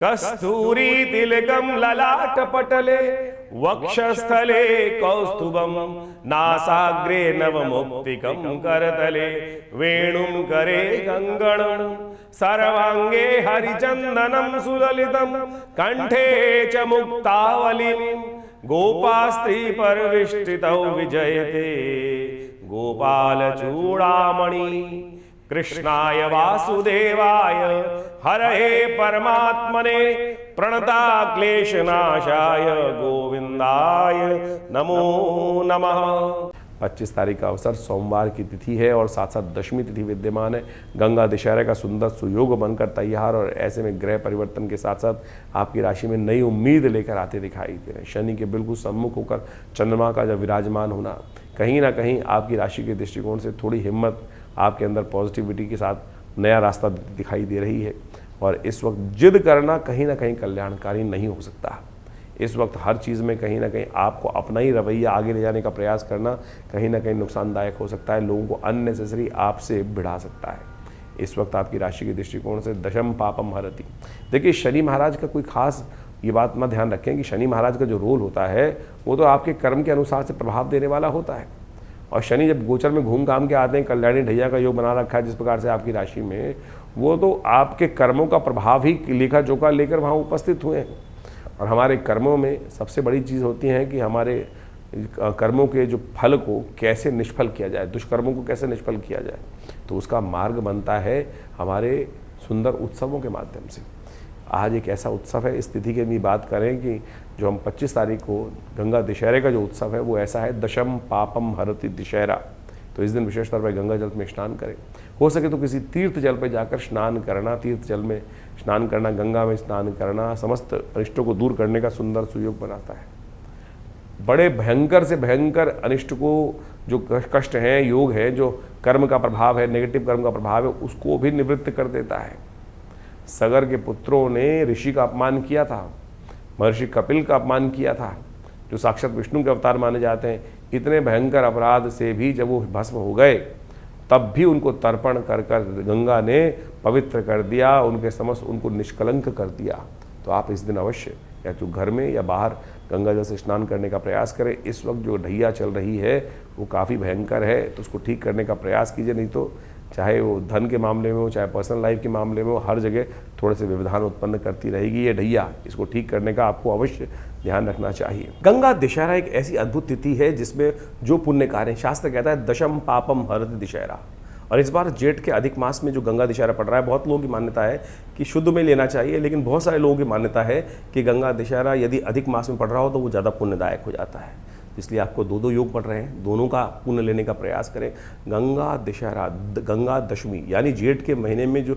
कस्तूरी तिलकम ललाटपटले वक्षस्थले कौस्तुभम नासाग्रे नवमुक्तिकं करतले वेणुं करे गंगणं सर्वांगे हरिचंदनं सुललितं कंठे च मुक्तावलिं गोपास्त्री परविष्टितौ विजयते गोपाल चूड़ामणि कृष्णाय वासुदेवाय हरये परमात्मने प्रणता क्लेशनाशाय गोविंदाय नमो नमः। 25 तारीख का अवसर सोमवार की तिथि है और साथ साथ दशमी तिथि विद्यमान है। गंगा दशहरे का सुंदर सुयोग बनकर तैयार और ऐसे में ग्रह परिवर्तन के साथ साथ आपकी राशि में नई उम्मीद लेकर आते दिखाई दे रहे हैं। शनि के बिल्कुल सम्मुख होकर चंद्रमा का जब विराजमान होना कहीं ना कहीं आपकी राशि के दृष्टिकोण से थोड़ी हिम्मत आपके अंदर पॉजिटिविटी के साथ नया रास्ता दिखाई दे रही है। और इस वक्त जिद करना कहीं ना कहीं कल्याणकारी नहीं हो सकता। इस वक्त हर चीज़ में कहीं ना कहीं आपको अपना ही रवैया आगे ले जाने का प्रयास करना कहीं ना कहीं नुकसानदायक हो सकता है, लोगों को अननेसेसरी आपसे भिड़ा सकता है। इस वक्त आपकी राशि के दृष्टिकोण से दशम पापम हरति। देखिए, शनि महाराज का कोई खास ये बात में ध्यान रखें कि शनि महाराज का जो रोल होता है वो तो आपके कर्म के अनुसार से प्रभाव देने वाला होता है। और शनि जब गोचर में घूम घाम के आते हैं, कल्याणी ढैया का योग बना रखा है जिस प्रकार से आपकी राशि में, वो तो आपके कर्मों का प्रभाव ही लेखा जोखा लेकर वहाँ उपस्थित हुए हैं। और हमारे कर्मों में सबसे बड़ी चीज़ होती है कि हमारे कर्मों के जो फल को कैसे निष्फल किया जाए, दुष्कर्मों को कैसे निष्फल किया जाए, तो उसका मार्ग बनता है हमारे सुंदर उत्सवों के माध्यम से। आज एक ऐसा उत्सव है, इस तिथि की भी बात करें कि जो हम 25 तारीख को गंगा दशहरे का जो उत्सव है वो ऐसा है, दशम पापम हरति दशहरा। तो इस दिन विशेष तौर पर गंगा जल में स्नान करें। हो सके तो किसी तीर्थ जल पर जाकर स्नान करना, तीर्थ जल में स्नान करना, गंगा में स्नान करना समस्त अनिष्टों को दूर करने का सुंदर सुयोग बनाता है। बड़े भयंकर से भयंकर अनिष्ट को जो कष्ट हैं, योग है, जो कर्म का प्रभाव है, नेगेटिव कर्म का प्रभाव है, उसको भी निवृत्त कर देता है। सगर के पुत्रों ने ऋषि का अपमान किया था, महर्षि कपिल का अपमान किया था, जो साक्षात विष्णु के अवतार माने जाते हैं। इतने भयंकर अपराध से भी जब वो भस्म हो गए तब भी उनको तर्पण कर कर गंगा ने पवित्र कर दिया, उनके समस्त उनको निष्कलंक कर दिया। तो आप इस दिन अवश्य या तो घर में या बाहर गंगा जल से स्नान करने का प्रयास करें। इस वक्त जो ढैया चल रही है वो काफ़ी भयंकर है, तो उसको ठीक करने का प्रयास कीजिए। नहीं तो चाहे वो धन के मामले में हो, चाहे पर्सनल लाइफ के मामले में हो, हर जगह थोड़े से व्यवधान उत्पन्न करती रहेगी ये ढैया। इसको ठीक करने का आपको अवश्य ध्यान रखना चाहिए। गंगा दशहरा एक ऐसी अद्भुत तिथि है जिसमें जो पुण्य कार्य, शास्त्र कहता है दशम पापम हरति दशहरा। और इस बार जेठ के अधिक मास में जो गंगा दशहरा पड़ रहा है, बहुत लोगों की मान्यता है कि शुद्ध में लेना चाहिए, लेकिन बहुत सारे लोगों की मान्यता है कि गंगा दशहरा यदि अधिक मास में पड़ रहा हो तो वो ज़्यादा पुण्यदायक हो जाता है। इसलिए आपको दो योग पड़ रहे हैं, दोनों का पुण्य लेने का प्रयास करें। गंगा दशहरा, गंगा दशमी यानी जेठ के महीने में जो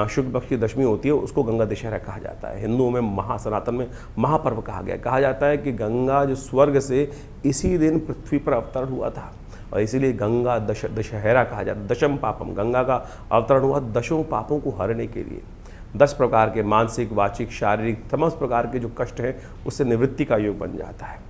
शुक्ल पक्ष की दशमी होती है उसको गंगा दशहरा कहा जाता है। हिंदुओं में सनातन में महापर्व कहा जाता है कि गंगा जो स्वर्ग से इसी दिन पृथ्वी पर अवतरण हुआ था और इसीलिए गंगा दशहरा कहा जाता है। दशम पापम, गंगा का अवतरण हुआ दशों पापों को हरने के लिए। 10 प्रकार के मानसिक, वाचिक, शारीरिक समस्त प्रकार के जो कष्ट हैं उससे निवृत्ति का योग बन जाता है।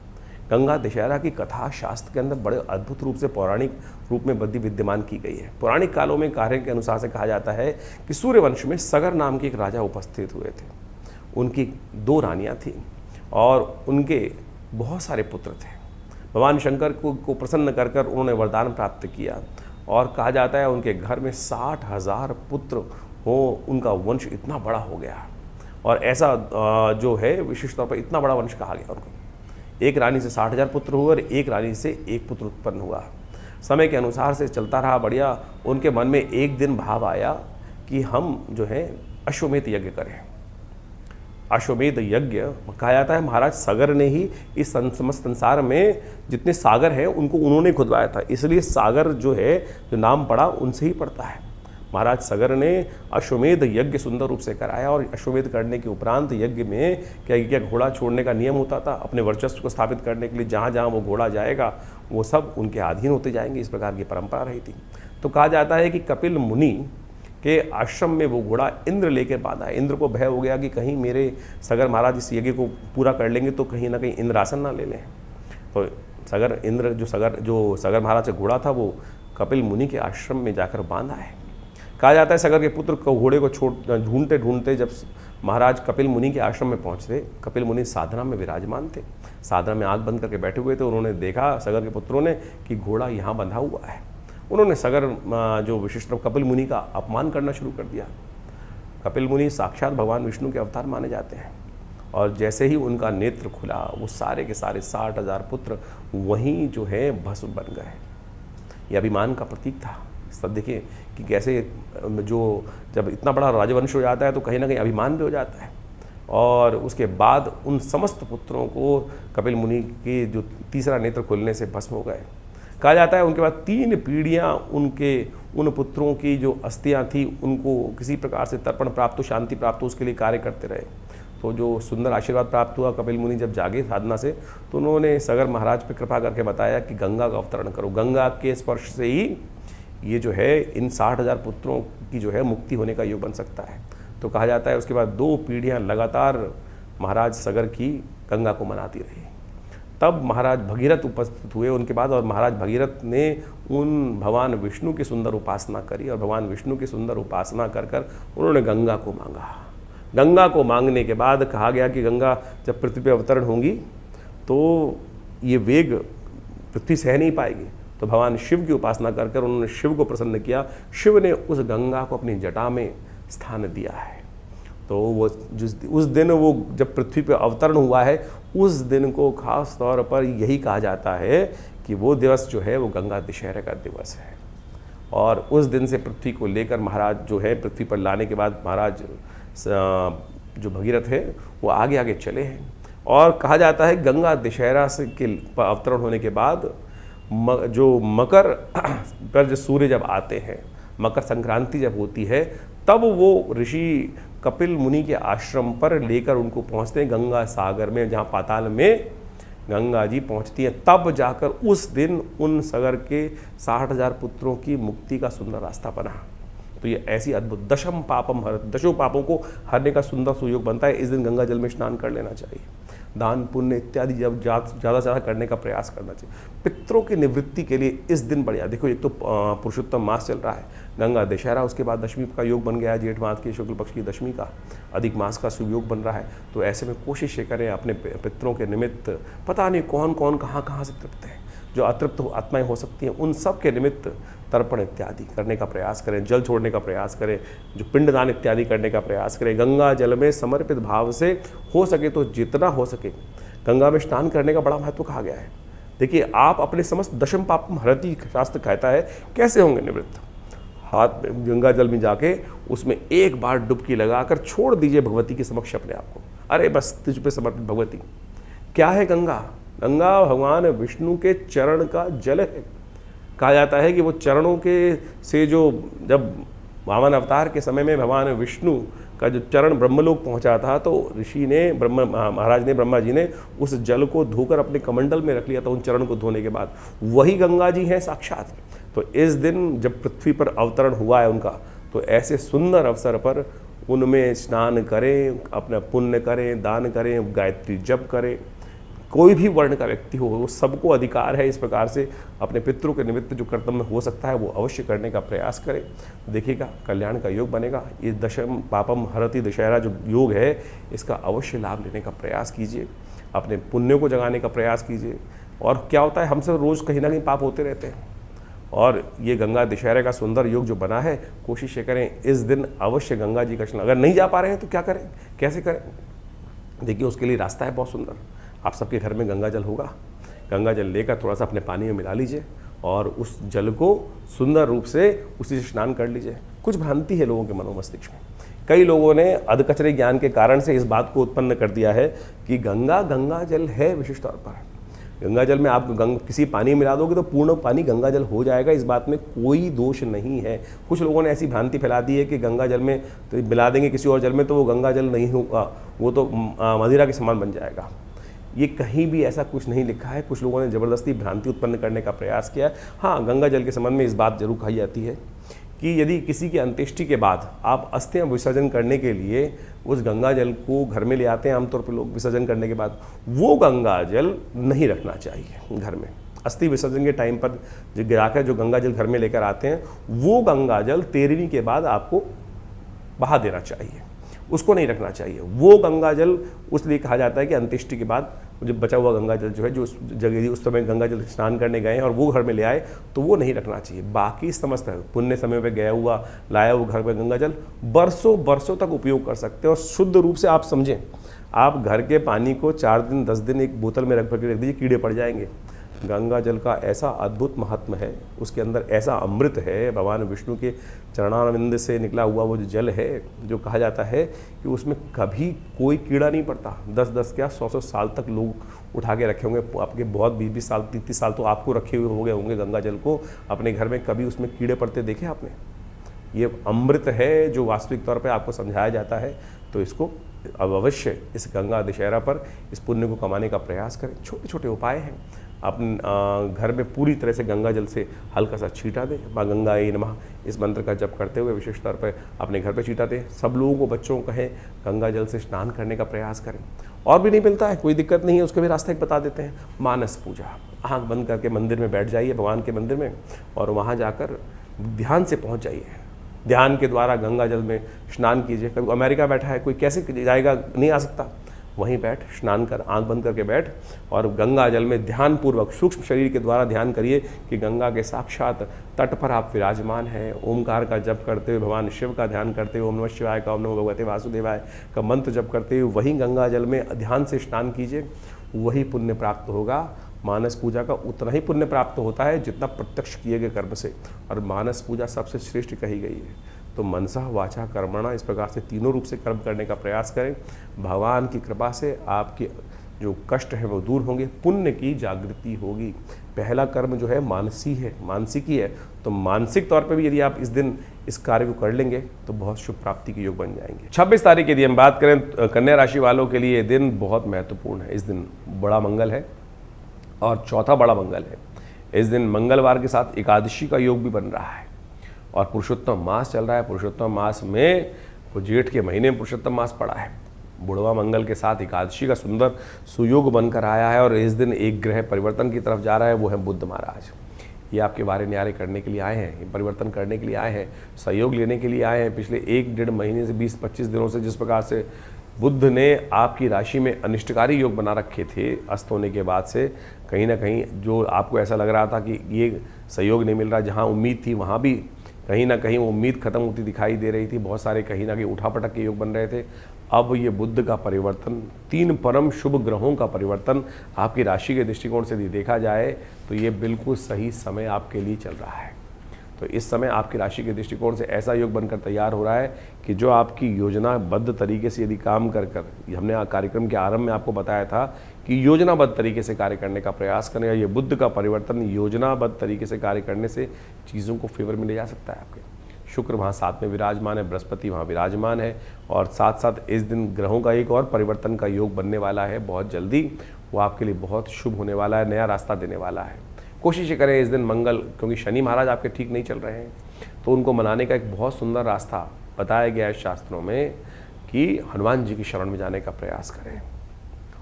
गंगा दशहरा की कथा शास्त्र के अंदर बड़े अद्भुत रूप से पौराणिक रूप में विद्यमान की गई है। पौराणिक कालों में कार्य के अनुसार से कहा जाता है कि सूर्यवंश में सगर नाम के एक राजा उपस्थित हुए थे। उनकी 2 रानियां थीं और उनके बहुत सारे पुत्र थे। भगवान शंकर को प्रसन्न कर कर उन्होंने वरदान प्राप्त किया और कहा जाता है उनके घर में 60,000 पुत्र हो, उनका वंश इतना बड़ा हो गया। और ऐसा जो है विशेष तौर पर इतना बड़ा वंश कहा गया उनको। एक रानी से 60,000 पुत्र हुए और एक रानी से एक पुत्र उत्पन्न हुआ। समय के अनुसार से चलता रहा बढ़िया। उनके मन में एक दिन भाव आया कि हम जो है अश्वमेध यज्ञ करें। अश्वमेध यज्ञ कहा जाता है महाराज सगर ने ही इस समस्त संसार में जितने सागर हैं उनको उन्होंने खुदवाया था, इसलिए सागर जो है जो नाम पड़ा उनसे ही पड़ता है। महाराज सगर ने अश्वमेध यज्ञ सुंदर रूप से कराया और अश्वमेध करने के उपरांत यज्ञ में क्या घोड़ा छोड़ने का नियम होता था। अपने वर्चस्व को स्थापित करने के लिए जहाँ जहाँ वो घोड़ा जाएगा वो सब उनके अधीन होते जाएंगे, इस प्रकार की परंपरा रही थी। तो कहा जाता है कि कपिल मुनि के आश्रम में वो घोड़ा इंद्र लेकर बांधा। इंद्र को भय हो गया कि कहीं मेरे सगर महाराज इस यज्ञ को पूरा कर लेंगे तो कहीं ना कहीं इंद्रासन ना ले लें। तो सगर महाराज का घोड़ा था वो कपिल मुनि के आश्रम में जाकर बांधा है। कहा जाता है सगर के पुत्र को घोड़े को ढूंढते ढूंढते जब महाराज कपिल मुनि के आश्रम में पहुंचते, कपिल मुनि साधना में विराजमान थे, साधना में आंख बंद करके बैठे हुए थे। उन्होंने देखा सगर के पुत्रों ने कि घोड़ा यहाँ बंधा हुआ है। उन्होंने सगर जो विशिष्ट कपिल मुनि का अपमान करना शुरू कर दिया। कपिल मुनि साक्षात भगवान विष्णु के अवतार माने जाते हैं, और जैसे ही उनका नेत्र खुला वो सारे के सारे 60,000 पुत्र वहीं जो है भस्म बन गए। ये अभिमान का प्रतीक था। सब देखिए कि कैसे जो जब इतना बड़ा राजवंश हो जाता है तो कहीं ना कहीं अभिमान भी हो जाता है। और उसके बाद उन समस्त पुत्रों को कपिल मुनि के जो तीसरा नेत्र खुलने से भस्म हो गए। कहा जाता है उनके बाद 3 पीढ़ियाँ उनके उन पुत्रों की जो अस्थियाँ थी उनको किसी प्रकार से तर्पण प्राप्त हो, शांति प्राप्त हो, उसके लिए कार्य करते रहे। तो जो सुंदर आशीर्वाद प्राप्त हुआ, कपिल मुनि जब जागे साधना से तो उन्होंने सगर महाराज पर कृपा करके बताया कि गंगा का अवतरण करो, गंगा के स्पर्श से ही ये जो है इन 60,000 पुत्रों की जो है मुक्ति होने का योग बन सकता है। तो कहा जाता है उसके बाद 2 पीढ़ियाँ लगातार महाराज सगर की गंगा को मनाती रही। तब महाराज भगीरथ उपस्थित हुए उनके बाद, और महाराज भगीरथ ने उन भगवान विष्णु की सुंदर उपासना करी, और भगवान विष्णु की सुंदर उपासना कर कर उन्होंने गंगा को मांगा। गंगा को मांगने के बाद कहा गया कि गंगा जब पृथ्वी पर अवतरण होंगी तो ये वेग पृथ्वी सह नहीं पाएगी। तो भगवान शिव की उपासना कर कर उन्होंने शिव को प्रसन्न किया। शिव ने उस गंगा को अपनी जटा में स्थान दिया है। तो वो उस दिन वो जब पृथ्वी पर अवतरण हुआ है उस दिन को खास तौर पर यही कहा जाता है कि वो दिवस जो है वो गंगा दशहरे का दिवस है। और उस दिन से पृथ्वी को लेकर महाराज जो है पृथ्वी पर लाने के बाद महाराज जो भगीरथ है वो आगे आगे चले हैं। और कहा जाता है गंगा दशहरा से के अवतरण होने के बाद जो मकर पर जो सूर्य जब आते हैं, मकर संक्रांति जब होती है, तब वो ऋषि कपिल मुनि के आश्रम पर लेकर उनको पहुंचते हैं गंगा सागर में, जहाँ पाताल में गंगा जी पहुंचती हैं। तब जाकर उस दिन उन सगर के 60,000 पुत्रों की मुक्ति का सुंदर रास्ता बना। तो ये ऐसी अद्भुत दशम पापम हर, दशों पापों को हरने का सुंदर सुयोग बनता है। इस दिन गंगा जल में स्नान कर लेना चाहिए, दान पुण्य इत्यादि जब ज़्यादा से ज़्यादा करने का प्रयास करना चाहिए। पितरों की निवृत्ति के लिए इस दिन बढ़िया। देखो एक तो पुरुषोत्तम मास चल रहा है, गंगा दशहरा, उसके बाद दशमी का योग बन गया है, जेठ मास की शुक्ल पक्ष की दशमी का, अधिक मास का शुभ योग बन रहा है। तो ऐसे में कोशिश ये करें अपने पितरों के निमित्त, पता नहीं कौन कौन कहाँ से तृप्त है, जो अतृप्त आत्माएं हो सकती हैं, उन सब के निमित्त तर्पण इत्यादि करने का प्रयास करें, जल छोड़ने का प्रयास करें, जो पिंडदान इत्यादि करने का प्रयास करें। गंगा जल में समर्पित भाव से हो सके तो जितना हो सके गंगा में स्नान करने का बड़ा महत्व कहा गया है। देखिए आप अपने समस्त दशम पापम हरति शास्त्र कहता है, कैसे होंगे निवृत्त? हाथ में गंगा जल में जाके उसमें एक बार डुबकी लगाकर छोड़ दीजिए भगवती के समक्ष अपने आप को। अरे बस तुझ पे समर्पित भगवती। क्या है गंगा? गंगा भगवान विष्णु के चरण का जल है। कहा जाता है कि वो चरणों के से जो जब वामन अवतार के समय में भगवान विष्णु का जो चरण ब्रह्मलोक पहुंचा था, तो ऋषि ने महाराज ने ब्रह्मा जी ने उस जल को धोकर अपने कमंडल में रख लिया था। उन चरण को धोने के बाद वही गंगा जी हैं साक्षात। तो इस दिन जब पृथ्वी पर अवतरण हुआ है उनका, तो ऐसे सुंदर अवसर पर उनमें स्नान करें, अपना पुण्य करें, दान करें, गायत्री जप करें। कोई भी वर्ण का व्यक्ति हो, वो सबको अधिकार है इस प्रकार से अपने पितरों के निमित्त जो कर्तव्य हो सकता है वो अवश्य करने का प्रयास करें। देखिएगा कल्याण का योग बनेगा। ये दशम पापम हरति दशहरा जो योग है इसका अवश्य लाभ लेने का प्रयास कीजिए, अपने पुण्यों को जगाने का प्रयास कीजिए। और क्या होता है, हमसे रोज़ कहीं ना कहीं पाप होते रहते हैं, और ये गंगा दशहरे का सुंदर योग जो बना है, कोशिश ये करें इस दिन अवश्य गंगा जी का स्नान। अगर नहीं जा पा रहे हैं तो क्या करें, कैसे करें? देखिए उसके लिए रास्ता है बहुत सुंदर। आप सबके घर में गंगा जल होगा, गंगा जल लेकर थोड़ा सा अपने पानी में मिला लीजिए और उस जल को सुंदर रूप से उसी से स्नान कर लीजिए। कुछ भ्रांति है लोगों के मनोमस्तिष्क में, कई लोगों ने अधकचरे ज्ञान के कारण से इस बात को उत्पन्न कर दिया है कि गंगा जल है विशिष्ट तौर पर। गंगा जल में आप किसी पानी मिला दोगे तो पूर्ण पानी गंगा जल हो जाएगा, इस बात में कोई दोष नहीं है। कुछ लोगों ने ऐसी भ्रांति फैला दी है कि गंगा जल में तो मिला देंगे किसी और जल में तो वो गंगा जल नहीं होगा, वो तो मदिरा के समान बन जाएगा। ये कहीं भी ऐसा कुछ नहीं लिखा है। कुछ लोगों ने ज़बरदस्ती भ्रांति उत्पन्न करने का प्रयास किया है। हाँ, गंगा जल के संबंध में इस बात जरूर कही जाती है कि यदि किसी की अंत्येष्टि के बाद आप अस्थियां विसर्जन करने के लिए उस गंगा जल को घर में ले आते हैं, आमतौर पर लोग विसर्जन करने के बाद, वो गंगा जल नहीं रखना चाहिए घर में। अस्थि विसर्जन के टाइम पर जो गिराकर जो गंगा जल घर में लेकर आते हैं, वो गंगा जल 13वीं के बाद आपको बहा देना चाहिए, उसको नहीं रखना चाहिए। वो गंगा जल उसलिए कहा जाता है कि अंत्येष्टि के बाद जो बचा हुआ गंगा जल जो है, जो उस जगह उस समय गंगा जल स्नान करने गए हैं और वो घर में ले आए, तो वो नहीं रखना चाहिए। बाकी समस्त पुण्य समय पे गया हुआ लाया हुआ घर में गंगा जल बरसों बरसों तक उपयोग कर सकते हैं। और शुद्ध रूप से आप समझें, आप घर के पानी को 4 दिन 10 दिन एक बोतल में रख के रख दीजिए, कीड़े पड़ जाएंगे। गंगा जल का ऐसा अद्भुत महात्म है, उसके अंदर ऐसा अमृत है, भगवान विष्णु के चरणारविंद से निकला हुआ वो जो जल है, जो कहा जाता है कि उसमें कभी कोई कीड़ा नहीं पड़ता। 10-10 क्या 100-100 साल तक लोग उठा के रखे होंगे, आपके बहुत 20-20 साल 30-30 साल तो आपको रखे हुए हो गए होंगे गंगा जल को अपने घर में, कभी उसमें कीड़े पड़ते देखे आपने? ये अमृत है जो वास्तविक तौर पर आपको समझाया जाता है। तो इसको अब अवश्य इस गंगा दशहरा पर इस पुण्य को कमाने का प्रयास करें। छोटे छोटे उपाय हैं, अपने घर में पूरी तरह से गंगा जल से हल्का सा छींटा दें, माँ गंगायै नमः इस मंत्र का जप करते हुए विशेष तौर पर अपने घर पे छींटा दें। सब लोगों को, बच्चों को कहें गंगा जल से स्नान करने का प्रयास करें। और भी नहीं मिलता है, कोई दिक्कत नहीं है, उसका भी रास्ता एक बता देते हैं। मानस पूजा, आँख बंद करके मंदिर में बैठ जाइए, भगवान के मंदिर में, और वहाँ जाकर ध्यान से पहुँच जाइए। ध्यान के द्वारा गंगा जल में स्नान कीजिए। कभी अमेरिका बैठा है कोई, कैसे जाएगा, नहीं आ सकता, वहीं बैठ स्नान कर, आंख बंद करके बैठ और गंगा जल में ध्यानपूर्वक सूक्ष्म शरीर के द्वारा ध्यान करिए कि गंगा के साक्षात तट पर आप विराजमान हैं। ओमकार का जप करते हुए, भगवान शिव का ध्यान करते हुए, ओम नमः शिवाय का, ओम नमो भगवते वासुदेवाय का मंत्र जप करते हुए वहीं गंगा जल में ध्यान से स्नान कीजिए, वही पुण्य प्राप्त होगा। मानस पूजा का उतना ही पुण्य प्राप्त होता है जितना प्रत्यक्ष किए गए कर्म से, और मानस पूजा सबसे श्रेष्ठ कही गई है। तो मनसा वाचा कर्मणा, इस प्रकार से तीनों रूप से कर्म करने का प्रयास करें। भगवान की कृपा से आपके जो कष्ट है वो दूर होंगे, पुण्य की जागृति होगी। पहला कर्म जो है मानसिकी है, तो मानसिक तौर पर भी यदि आप इस दिन इस कार्य को कर लेंगे तो बहुत शुभ प्राप्ति के योग बन जाएंगे। 26 तारीख यदि हम बात करें कन्या राशि वालों के लिए, दिन बहुत महत्वपूर्ण है। इस दिन बड़ा मंगल है और चौथा बड़ा मंगल है। इस दिन मंगलवार के साथ एकादशी का योग भी बन रहा है और पुरुषोत्तम मास चल रहा है। पुरुषोत्तम मास में जेठ के महीने में पुरुषोत्तम मास पड़ा है। बुढ़वा मंगल के साथ एकादशी का सुंदर सुयोग बनकर आया है और इस दिन एक ग्रह परिवर्तन की तरफ जा रहा है, वो है बुध महाराज। ये आपके बारे न्यारे करने के लिए आए हैं, ये परिवर्तन करने के लिए आए हैं, सहयोग लेने के लिए आए हैं। पिछले 1-1.5 महीने से 20-25 दिनों से जिस प्रकार से बुध ने आपकी राशि में अनिष्टकारी योग बना रखे थे अस्त होने के बाद से, कहीं ना कहीं जो आपको ऐसा लग रहा था कि ये सहयोग नहीं मिल रहा, जहाँ उम्मीद थी वहाँ भी कहीं ना कहीं उम्मीद खत्म होती दिखाई दे रही थी। बहुत सारे कहीं ना कहीं उठापटक के योग बन रहे थे। अब ये बुध का परिवर्तन, 3 परम शुभ ग्रहों का परिवर्तन आपकी राशि के दृष्टिकोण से यदि देखा जाए तो ये बिल्कुल सही समय आपके लिए चल रहा है। तो इस समय आपकी राशि के दृष्टिकोण से ऐसा योग बनकर तैयार हो रहा है कि जो आपकी योजनाबद्ध तरीके से यदि काम कर हमने कार्यक्रम के आरंभ में आपको बताया था कि योजनाबद्ध तरीके से कार्य करने का प्रयास करें। ये बुध का परिवर्तन योजनाबद्ध तरीके से कार्य करने से चीज़ों को फेवर में ले जा सकता है आपके। शुक्र वहाँ साथ में विराजमान है, बृहस्पति वहाँ विराजमान है, और साथ साथ इस दिन ग्रहों का एक और परिवर्तन का योग बनने वाला है बहुत जल्दी। वो आपके लिए बहुत शुभ होने वाला है, नया रास्ता देने वाला है। कोशिश करें इस दिन मंगल, क्योंकि शनि महाराज आपके ठीक नहीं चल रहे हैं, तो उनको मनाने का एक बहुत सुंदर रास्ता बताया गया है शास्त्रों में कि हनुमान जी की शरण में जाने का प्रयास करें।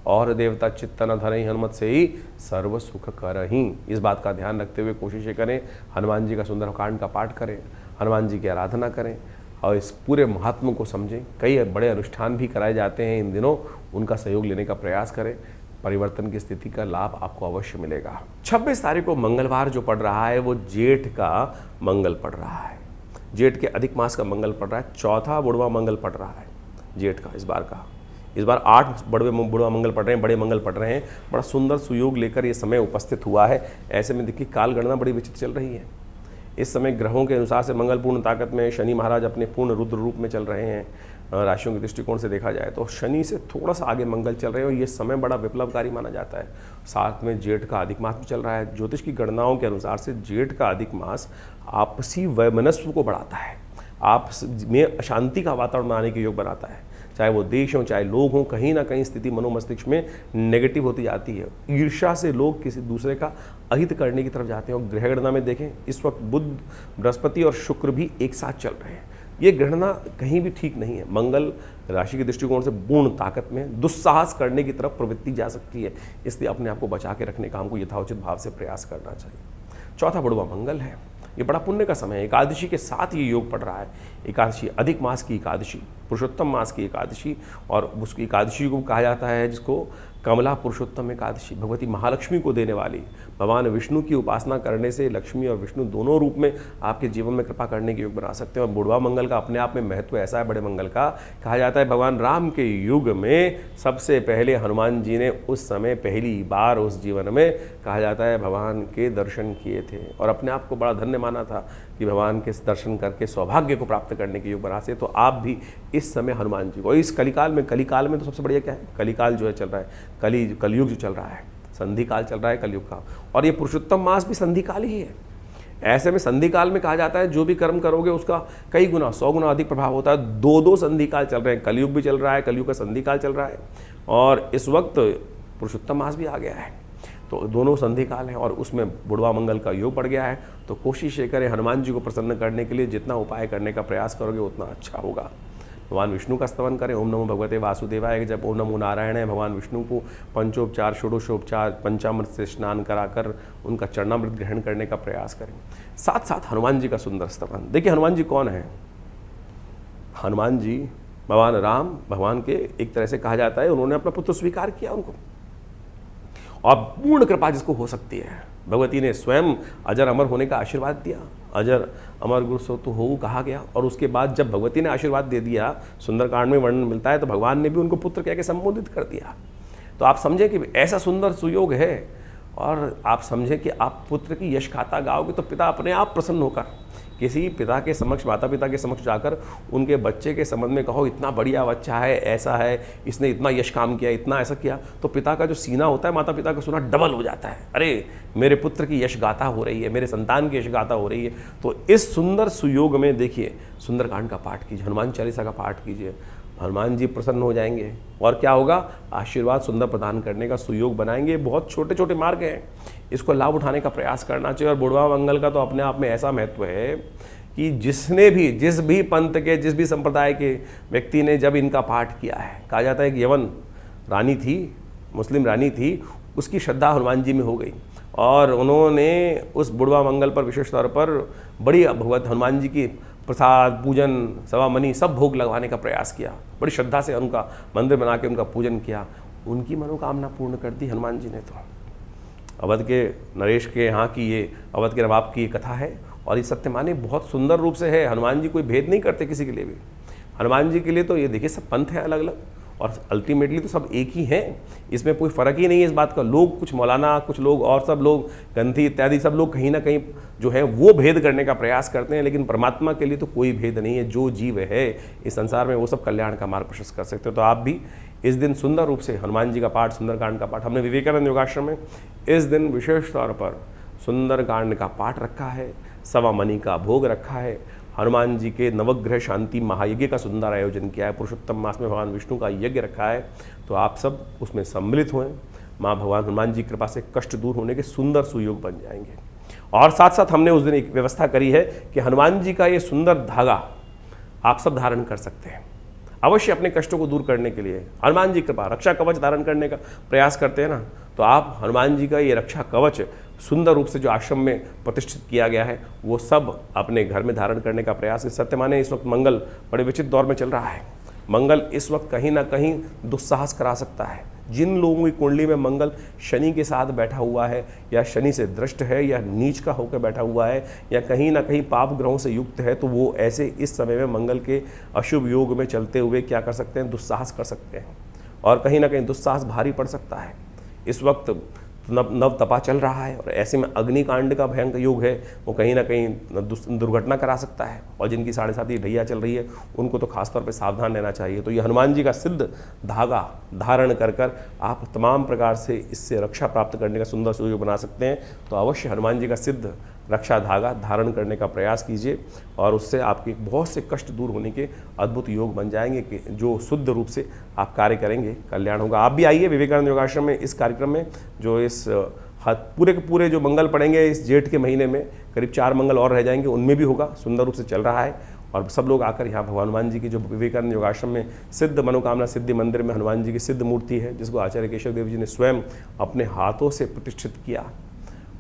और देवता चित्त न धरहि, हनुमत से ही सर्व सुख करहि। इस बात का ध्यान रखते हुए कोशिशें करें, हनुमान जी का सुंदरकांड का पाठ करें, हनुमान जी की आराधना करें और इस पूरे महात्म को समझें। कई बड़े अनुष्ठान भी कराए जाते हैं इन दिनों, उनका सहयोग लेने का प्रयास करें। परिवर्तन की स्थिति का लाभ आपको अवश्य मिलेगा। 26 तारीख को मंगलवार जो पड़ रहा है वो जेठ का मंगल पड़ रहा है। जेठ के अधिक मास का मंगल पड़ रहा है, चौथा बुढ़वा मंगल पड़ रहा है जेठ का। इस बार 8 बुढ़वा मंगल पड़ रहे हैं, बड़े मंगल पड़ रहे हैं। बड़ा सुंदर सुयोग लेकर ये समय उपस्थित हुआ है। ऐसे में देखिए काल गणना बड़ी विचित्र चल रही है। इस समय ग्रहों के अनुसार से मंगल पूर्ण ताकत में, शनि महाराज अपने पूर्ण रुद्र रूप में चल रहे हैं। राशियों के दृष्टिकोण से देखा जाए तो शनि से थोड़ा सा आगे मंगल चल रहे हैं और ये समय बड़ा विप्लवकारी माना जाता है। साथ में जेठ का अधिक मास भी चल रहा है। ज्योतिष की गणनाओं के अनुसार से जेठ का अधिक मास आपसी वैमनस्व को बढ़ाता है, आपस में अशांति का वातावरण बनाने के योग बनाता है। चाहे वो देश हो चाहे लोग हों, कहीं ना कहीं स्थिति मनोमस्तिष्क में नेगेटिव होती जाती है। ईर्ष्या से लोग किसी दूसरे का अहित करने की तरफ जाते हैं। और ग्रह गणना में देखें इस वक्त बुध, बृहस्पति और शुक्र भी एक साथ चल रहे हैं। ये गणना कहीं भी ठीक नहीं है। मंगल राशि के दृष्टिकोण से पूर्ण ताकत में दुस्साहस करने की तरफ प्रवृत्ति जा सकती है, इसलिए अपने आप को बचा के रखने का हमको यथाउचित भाव से प्रयास करना चाहिए। चौथा बुढ़वा मंगल है, ये बड़ा पुण्य का समय है। एकादशी के साथ ये योग पड़ रहा है। एकादशी अधिक मास की एकादशी, पुरुषोत्तम मास की एकादशी, और उसकी एकादशी को कहा जाता है जिसको कमला पुरुषोत्तम एकादशी, भगवती महालक्ष्मी को देने वाली। भगवान विष्णु की उपासना करने से लक्ष्मी और विष्णु दोनों रूप में आपके जीवन में कृपा करने के योग बना सकते हैं। और बुढ़वा मंगल का अपने आप में महत्व ऐसा है, बड़े मंगल का, कहा जाता है भगवान राम के युग में सबसे पहले हनुमान जी ने उस समय पहली बार उस जीवन में, कहा जाता है, भगवान के दर्शन किए थे और अपने आप को बड़ा धन्य माना था कि भगवान के दर्शन करके सौभाग्य को प्राप्त करने के योग बना से। तो आप भी इस समय हनुमान जी को, इस कलिकाल में तो सबसे बढ़िया क्या है, कलिकाल जो है चल रहा है, कलयुग जो चल रहा है, संधि काल चल रहा है कलयुग का, और ये पुरुषोत्तम मास भी संधि काल ही है। ऐसे में संधि काल में कहा जाता है जो भी कर्म करोगे उसका कई गुना 100 गुना अधिक प्रभाव होता है। दो संधि काल चल रहे हैं, कलयुग भी चल रहा है, कलयुग का संधि काल चल रहा है, और इस वक्त पुरुषोत्तम मास भी आ गया है, तो दोनों संधि काल हैं और उसमें बुढ़वा मंगल का योग पड़ गया है। तो कोशिश ये करें हनुमान जी को प्रसन्न करने के लिए जितना उपाय करने का प्रयास करोगे उतना अच्छा होगा। भगवान विष्णु का स्तवन करें, ओम नमो भगवते वासुदेवाय। जब ओम नमो नारायण है, भगवान विष्णु को पंचोपचार षोडशोपचार पंचामृत से स्नान कराकर उनका चरणामृत ग्रहण करने का प्रयास करें। साथ साथ हनुमान जी का सुंदर स्तवन। देखिए हनुमान जी कौन है? हनुमान जी भगवान राम, भगवान के एक तरह से कहा जाता है उन्होंने अपना पुत्र स्वीकार किया उनको, और पूर्ण कृपा जिसको हो सकती है, भगवती ने स्वयं अजर अमर होने का आशीर्वाद दिया। अजर अमर गुरु सो तो हो कहा गया, और उसके बाद जब भगवती ने आशीर्वाद दे दिया, सुंदरकांड में वर्णन मिलता है, तो भगवान ने भी उनको पुत्र कह के संबोधित कर दिया। तो आप समझें कि ऐसा सुंदर सुयोग है, और आप समझें कि आप पुत्र की यश गाथा गाओगे तो पिता अपने आप प्रसन्न होकर किसी पिता के समक्ष, माता पिता के समक्ष जाकर उनके बच्चे के संबंध में कहो इतना बढ़िया बच्चा है, ऐसा है, इसने इतना यश काम किया, इतना ऐसा किया, तो पिता का जो सीना होता है माता पिता का सुना डबल हो जाता है। अरे मेरे पुत्र की यश गाथा हो रही है, मेरे संतान की यश गाथा हो रही है। तो इस सुंदर सुयोग में देखिए सुंदरकांड का पाठ कीजिए, हनुमान चालीसा का पाठ कीजिए, हनुमान जी प्रसन्न हो जाएंगे, और क्या होगा, आशीर्वाद सुंदर प्रदान करने का सुयोग बनाएंगे। बहुत छोटे छोटे मार्ग हैं, इसको लाभ उठाने का प्रयास करना चाहिए। और बुढ़वा मंगल का तो अपने आप में ऐसा महत्व है कि जिसने भी, जिस भी पंथ के, जिस भी संप्रदाय के व्यक्ति ने जब इनका पाठ किया है, कहा जाता है कि यवन रानी थी, मुस्लिम रानी थी, उसकी श्रद्धा हनुमान जी में हो गई, और उन्होंने उस बुढ़वा मंगल पर विशेष तौर पर बड़ी भगवत हनुमान जी की प्रसाद, पूजन, सवा मनी सब भोग लगवाने का प्रयास किया, बड़ी श्रद्धा से उनका मंदिर बना के उनका पूजन किया। उनकी मनोकामना पूर्ण कर दी हनुमान जी ने। तो अवध के नरेश के यहाँ की ये, अवध के नवाब की ये कथा है, और ये सत्य माने बहुत सुंदर रूप से है। हनुमान जी कोई भेद नहीं करते किसी के लिए भी। हनुमान जी के लिए तो ये देखिए सब पंथ है अलग अलग, और अल्टीमेटली तो सब एक ही हैं, इसमें कोई फ़र्क ही नहीं है इस बात का। लोग कुछ मौलाना, कुछ लोग और सब लोग गंधी इत्यादि सब लोग कहीं ना कहीं जो है वो भेद करने का प्रयास करते हैं, लेकिन परमात्मा के लिए तो कोई भेद नहीं है। जो जीव है इस संसार में वो सब कल्याण का मार्ग प्रशस्त कर सकते हो। तो आप भी इस दिन सुंदर रूप से हनुमान जी का पाठ, सुंदरकांड का पाठ, हमने विवेकानंद योगाश्रम में इस दिन विशेष तौर पर सुंदरकांड का पाठ रखा है, सवा मनी का भोग रखा है, हनुमान जी के नवग्रह शांति महायज्ञ का सुंदर आयोजन किया है, पुरुषोत्तम मास में भगवान विष्णु का यज्ञ रखा है। तो आप सब उसमें सम्मिलित हुए, माँ भगवान हनुमान जी की कृपा से कष्ट दूर होने के सुंदर सुयोग बन जाएंगे। और साथ साथ हमने उस दिन एक व्यवस्था करी है कि हनुमान जी का ये सुंदर धागा आप सब धारण कर सकते हैं। अवश्य अपने कष्टों को दूर करने के लिए हनुमान जी कृपा रक्षा कवच धारण करने का प्रयास करते हैं ना, तो आप हनुमान जी का ये रक्षा कवच सुंदर रूप से जो आश्रम में प्रतिष्ठित किया गया है वो सब अपने घर में धारण करने का प्रयास। सत्य माने इस वक्त मंगल बड़े विचित्र दौर में चल रहा है। मंगल इस वक्त कहीं ना कहीं दुस्साहस करा सकता है। जिन लोगों की कुंडली में मंगल शनि के साथ बैठा हुआ है, या शनि से दृष्ट है, या नीच का होकर बैठा हुआ है, या कहीं ना कहीं पाप ग्रहों से युक्त है, तो वो ऐसे इस समय में मंगल के अशुभ योग में चलते हुए क्या कर सकते हैं, दुस्साहस कर सकते हैं, और कहीं ना कहीं दुस्साहस भारी पड़ सकता है। इस वक्त नव तपा चल रहा है, और ऐसे में अग्निकांड का भयंकर योग है, वो कहीं ना कहीं दुर्घटना करा सकता है, और जिनकी 7.5 ढैया चल रही है उनको तो खासतौर पे सावधान रहना चाहिए। तो ये हनुमान जी का सिद्ध धागा धारण कर कर आप तमाम प्रकार से इससे रक्षा प्राप्त करने का सुंदर सुयोग बना सकते हैं। तो अवश्य हनुमान जी का सिद्ध रक्षा धागा धारण करने का प्रयास कीजिए, और उससे आपके बहुत से कष्ट दूर होने के अद्भुत योग बन जाएंगे कि जो शुद्ध रूप से आप कार्य करेंगे, कल्याण होगा। आप भी आइए विवेकानंद योगाश्रम में इस कार्यक्रम में, जो इस पूरे के पूरे जो मंगल पड़ेंगे इस जेठ के महीने में, करीब 4 मंगल और रह जाएंगे, उनमें भी होगा, सुंदर रूप से चल रहा है। और सब लोग आकर यहाँ भगवान हनुमान जी की जो विवेकानंद योगाश्रम में सिद्ध मनोकामना सिद्धि मंदिर में हनुमान जी की सिद्ध मूर्ति है, जिसको आचार्य केशव देव जी ने स्वयं अपने हाथों से प्रतिष्ठित किया।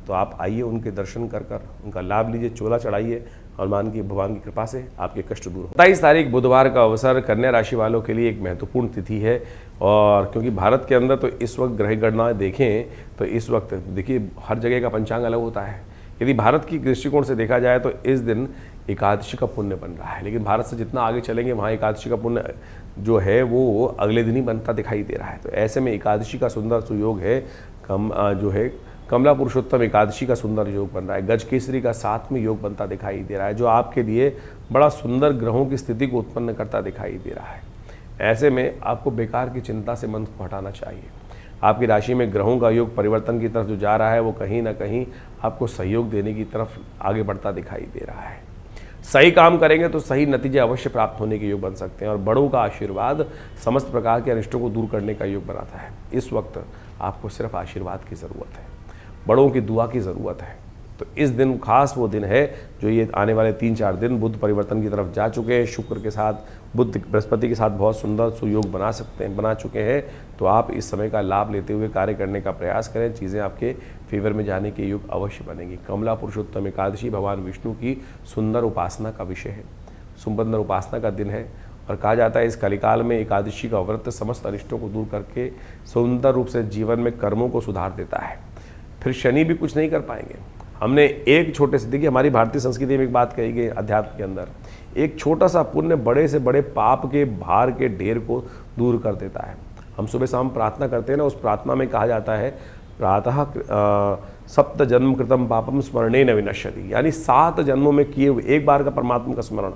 तो आप आइए, उनके दर्शन कर कर उनका लाभ लीजिए, चोला चढ़ाइए, हनुमान की भगवान की कृपा से आपके कष्ट दूर हो। 27 तारीख बुधवार का अवसर कन्या राशि वालों के लिए एक महत्वपूर्ण तिथि है। और क्योंकि भारत के अंदर तो इस वक्त ग्रह गणना देखें तो इस वक्त देखिए हर जगह का पंचांग अलग होता है। यदि भारत की दृष्टिकोण से देखा जाए तो इस दिन एकादशी का पुण्य बन रहा है, लेकिन भारत से जितना आगे चलेंगे वहाँ एकादशी का पुण्य जो है वो अगले दिन ही बनता दिखाई दे रहा है। तो ऐसे में एकादशी का सुंदर सुयोग है, जो है कमला पुरुषोत्तम एकादशी का सुंदर योग बन रहा है। गज केसरी का साथ में योग बनता दिखाई दे रहा है, जो आपके लिए बड़ा सुंदर ग्रहों की स्थिति को उत्पन्न करता दिखाई दे रहा है। ऐसे में आपको बेकार की चिंता से मन को हटाना चाहिए। आपकी राशि में ग्रहों का योग परिवर्तन की तरफ जो जा रहा है वो कहीं ना कहीं आपको सहयोग देने की तरफ आगे बढ़ता दिखाई दे रहा है। सही काम करेंगे तो सही नतीजे अवश्य प्राप्त होने के योग बन सकते हैं और बड़ों का आशीर्वाद समस्त प्रकार के अनिष्टों को दूर करने का योग बनाता है। इस वक्त आपको सिर्फ आशीर्वाद की ज़रूरत है, बड़ों की दुआ की ज़रूरत है। तो इस दिन खास वो दिन है जो ये आने वाले 3-4 दिन बुध परिवर्तन की तरफ जा चुके हैं, शुक्र के साथ बुध बृहस्पति के साथ बहुत सुंदर सुयोग बना चुके हैं। तो आप इस समय का लाभ लेते हुए कार्य करने का प्रयास करें, चीज़ें आपके फेवर में जाने के योग अवश्य बनेंगी। कमला पुरुषोत्तम एकादशी भगवान विष्णु की सुंदर उपासना का विषय है, सुंदर उपासना का दिन है। और कहा जाता है इस कलिकाल में एकादशी का व्रत समस्त अनिष्टों को दूर करके सुंदर रूप से जीवन में कर्मों को सुधार देता है। फिर शनि भी कुछ नहीं कर पाएंगे। हमने एक छोटे से, देखिए हमारी भारतीय संस्कृति में एक बात कही गई अध्यात्म के अंदर, एक छोटा सा पुण्य बड़े से बड़े पाप के भार के ढेर को दूर कर देता है। हम सुबह शाम प्रार्थना करते हैं ना, उस प्रार्थना में कहा जाता है प्रातः सप्त जन्म कृतम पापम स्मरणे न विनश्यति, यानी 7 जन्मों में किए हुए, एक बार का परमात्मा का स्मरण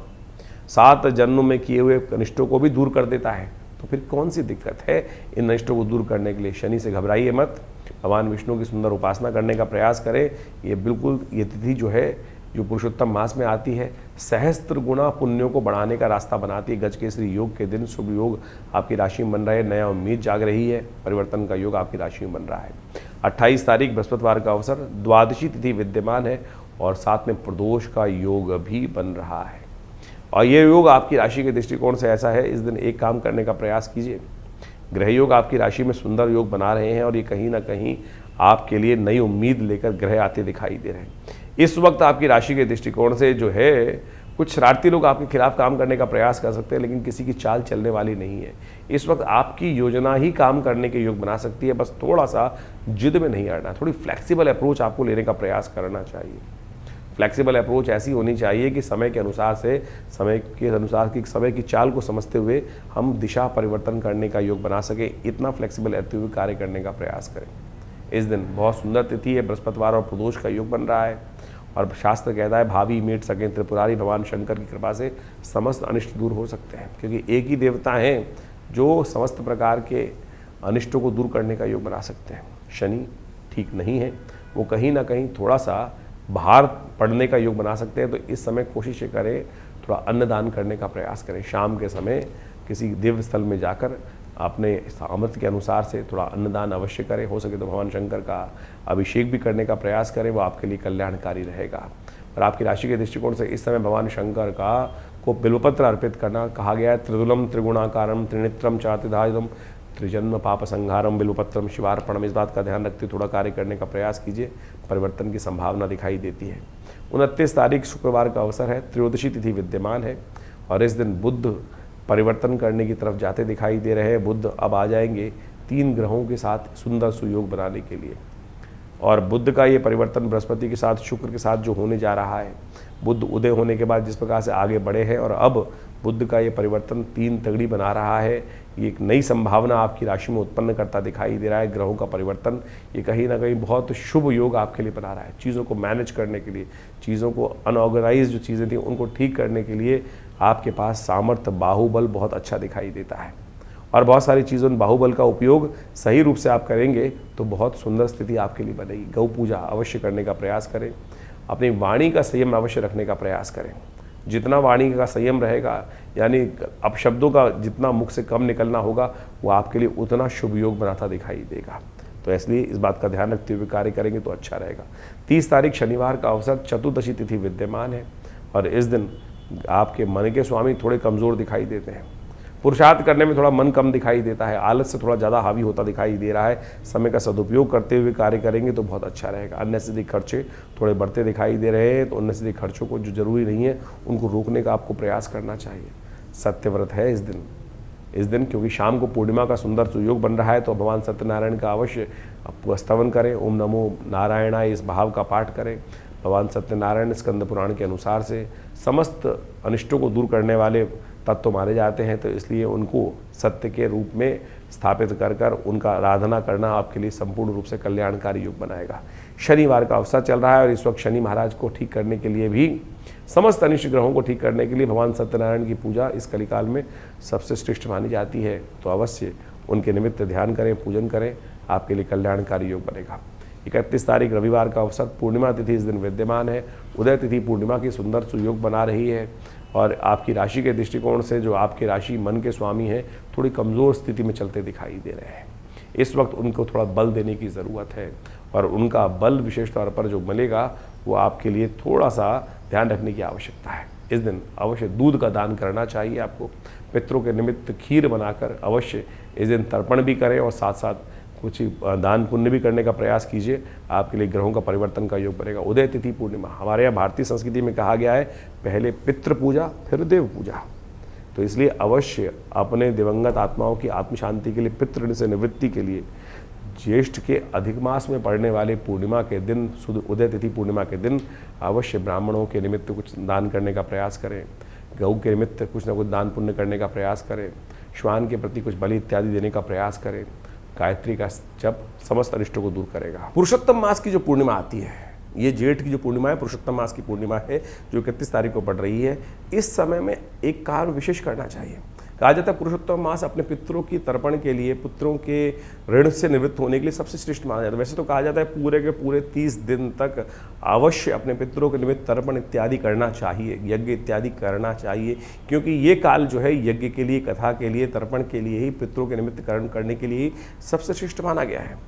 7 जन्मों में किए हुए अनिष्टों को भी दूर कर देता है। तो फिर कौन सी दिक्कत है इन अनिष्टों को दूर करने के लिए? शनि से घबराइए मत, भगवान विष्णु की सुंदर उपासना करने का प्रयास करें। ये बिल्कुल ये तिथि जो है जो पुरुषोत्तम मास में आती है, सहस्त्र गुना पुण्यों को बढ़ाने का रास्ता बनाती है। गज केसरी योग के दिन शुभ योग आपकी राशि में बन रहा है, नया उम्मीद जाग रही है, परिवर्तन का योग आपकी राशि में बन रहा है। 28 तारीख बृहस्पतिवार का अवसर, द्वादशी तिथि विद्यमान है और साथ में प्रदोष का योग भी बन रहा है। और ये योग आपकी राशि के दृष्टिकोण से ऐसा है, इस दिन एक काम करने का प्रयास कीजिए। ग्रह योग आपकी राशि में सुंदर योग बना रहे हैं और ये कहीं ना कहीं आपके लिए नई उम्मीद लेकर ग्रह आते दिखाई दे रहे हैं। इस वक्त आपकी राशि के दृष्टिकोण से जो है कुछ शरारती लोग आपके खिलाफ काम करने का प्रयास कर सकते हैं, लेकिन किसी की चाल चलने वाली नहीं है। इस वक्त आपकी योजना ही काम करने के योग बना सकती है, बस थोड़ा सा जिद में नहीं अड़ना, थोड़ी फ्लेक्सिबल अप्रोच आपको लेने का प्रयास करना चाहिए। फ्लेक्सिबल अप्रोच ऐसी होनी चाहिए कि समय के अनुसार समय की चाल को समझते हुए हम दिशा परिवर्तन करने का योग बना सके, इतना फ्लेक्सिबल रहते हुए कार्य करने का प्रयास करें। इस दिन बहुत सुंदर तिथि है, बृहस्पतिवार और प्रदोष का योग बन रहा है और शास्त्र कहता है भावी मेट सके त्रिपुरारी भगवान शंकर की कृपा से समस्त अनिष्ट दूर हो सकते हैं, क्योंकि एक ही देवता हैं जो समस्त प्रकार के अनिष्टों को दूर करने का योग बना सकते हैं। शनि ठीक नहीं है, वो कहीं ना कहीं थोड़ा सा भार पड़ने का योग बना सकते हैं। तो इस समय कोशिश करें थोड़ा अन्नदान करने का प्रयास करें। शाम के समय किसी दिव्य स्थल में जाकर अपने सामर्थ्य के अनुसार से थोड़ा अन्नदान अवश्य करें। हो सके तो भगवान शंकर का अभिषेक भी करने का प्रयास करें, वो आपके लिए कल्याणकारी रहेगा। और आपकी राशि के दृष्टिकोण से इस समय भगवान शंकर को बिल्वपत्र अर्पित करना कहा गया है। त्रिदुलम त्रिगुणाकारम त्रिनेत्रम चातिधायुधम त्रिजन्म पाप संहारम बिल्वपत्रम शिवार्पणम, इस बात का ध्यान रखते थोड़ा कार्य करने का प्रयास कीजिए, परिवर्तन की संभावना दिखाई देती है। 29 तारीख शुक्रवार का अवसर है, त्रयोदशी तिथि विद्यमान है और इस दिन बुध परिवर्तन करने की तरफ जाते दिखाई दे रहे हैं। बुध अब आ जाएंगे 3 ग्रहों के साथ सुंदर सुयोग बनाने के लिए, और बुध का ये परिवर्तन बृहस्पति के साथ शुक्र के साथ जो होने जा रहा है, बुध उदय होने के बाद जिस प्रकार से आगे बढ़े हैं और अब बुध का ये परिवर्तन 3 तगड़ी बना रहा है, ये एक नई संभावना आपकी राशि में उत्पन्न करता दिखाई दे रहा है। ग्रहों का परिवर्तन ये कहीं ना कहीं बहुत शुभ योग आपके लिए बना रहा है। चीज़ों को मैनेज करने के लिए, चीज़ों को अनऑर्गेनाइज जो चीज़ें थी उनको ठीक करने के लिए आपके पास सामर्थ्य बाहुबल बहुत अच्छा दिखाई देता है। और बहुत सारी चीज़ों बाहुबल का उपयोग सही रूप से आप करेंगे तो बहुत सुंदर स्थिति आपके लिए बनेगी। गौ पूजा अवश्य करने का प्रयास करें, अपनी वाणी का संयम अवश्य रखने का प्रयास करें। जितना वाणी का संयम रहेगा, यानी अपशब्दों का जितना मुख से कम निकलना होगा, वो आपके लिए उतना शुभ योग बनाता दिखाई देगा। तो इसलिए इस बात का ध्यान रखते हुए कार्य करेंगे तो अच्छा रहेगा। 30 तारीख शनिवार का अवसर, चतुर्दशी तिथि विद्यमान है और इस दिन आपके मन के स्वामी थोड़े कमज़ोर दिखाई देते हैं। पुरुषार्थ करने में थोड़ा मन कम दिखाई देता है, आलस से थोड़ा ज़्यादा हावी होता दिखाई दे रहा है। समय का सदुपयोग करते हुए कार्य करेंगे तो बहुत अच्छा रहेगा। अननेसेसरी खर्चे थोड़े बढ़ते दिखाई दे रहे हैं, तो अननेसेसरी खर्चों को जो जरूरी नहीं है उनको रोकने का आपको प्रयास करना चाहिए। सत्यव्रत है इस दिन क्योंकि शाम को पूर्णिमा का सुंदर सुयोग बन रहा है, तो भगवान सत्यनारायण का अवश्य स्तवन करें। ओम नमो नारायणाय इस भाव का पाठ करें। भगवान सत्यनारायण स्कंद पुराण के अनुसार से समस्त अनिष्टों को दूर करने वाले तत्व माने जाते हैं, तो इसलिए उनको सत्य के रूप में स्थापित कर उनका आराधना करना आपके लिए संपूर्ण रूप से कल्याणकारी योग बनाएगा। शनिवार का अवसर चल रहा है और इस वक्त शनि महाराज को ठीक करने के लिए भी, समस्त अनिष्ट ग्रहों को ठीक करने के लिए भगवान सत्यनारायण की पूजा इस कलिकाल में सबसे श्रेष्ठ मानी जाती है। तो अवश्य उनके निमित्त ध्यान करें, पूजन करें, आपके लिए कल्याणकारी योग बनेगा। 31 तारीख रविवार का अवसर, पूर्णिमा तिथि इस दिन विद्यमान है। उदय तिथि पूर्णिमा की सुंदर सुयोग बना रही है और आपकी राशि के दृष्टिकोण से जो आपकी राशि मन के स्वामी हैं थोड़ी कमज़ोर स्थिति में चलते दिखाई दे रहे हैं। इस वक्त उनको थोड़ा बल देने की ज़रूरत है और उनका बल विशेष तौर पर जो मिलेगा वो आपके लिए थोड़ा सा ध्यान रखने की आवश्यकता है। इस दिन अवश्य दूध का दान करना चाहिए आपको। पितरों के निमित्त खीर बनाकर अवश्य इस दिन तर्पण भी करें और साथ साथ कुछ दान पुण्य भी करने का प्रयास कीजिए। आपके लिए ग्रहों का परिवर्तन का योग बनेगा। उदय तिथि पूर्णिमा, हमारे यहाँ भारतीय संस्कृति में कहा गया है पहले पितृ पूजा फिर देव पूजा, तो इसलिए अवश्य अपने दिवंगत आत्माओं की आत्म शांति के लिए, पितृ ऋण से निवृत्ति के लिए ज्येष्ठ के अधिक मास में पड़ने वाले पूर्णिमा के दिन, उदय तिथि पूर्णिमा के दिन अवश्य ब्राह्मणों के निमित्त कुछ दान करने का प्रयास करें, गौ के निमित्त कुछ न कुछ दान पुण्य करने का प्रयास करें, श्वान के प्रति कुछ बलि इत्यादि देने का प्रयास करें। गायत्री का जप समस्त अनिष्टों को दूर करेगा। पुरुषोत्तम मास की जो पूर्णिमा आती है, ये जेठ की जो पूर्णिमा है पुरुषोत्तम मास की पूर्णिमा है जो 31 तारीख को पड़ रही है। इस समय में एक कार्य विशेष करना चाहिए। कहा जाता है पुरुषोत्तम मास अपने पितरों की तर्पण के लिए, पुत्रों के ऋण से निवृत्त होने के लिए सबसे श्रेष्ठ माना जाता है। वैसे तो कहा जाता है पूरे के पूरे 30 दिन तक अवश्य अपने पितरों के निमित्त तर्पण इत्यादि करना चाहिए, यज्ञ इत्यादि करना चाहिए, क्योंकि ये काल जो है यज्ञ के लिए, कथा के लिए, तर्पण के लिए ही, पितरों के निमित्त कर्म करने के लिए ही सबसे श्रेष्ठ माना गया है।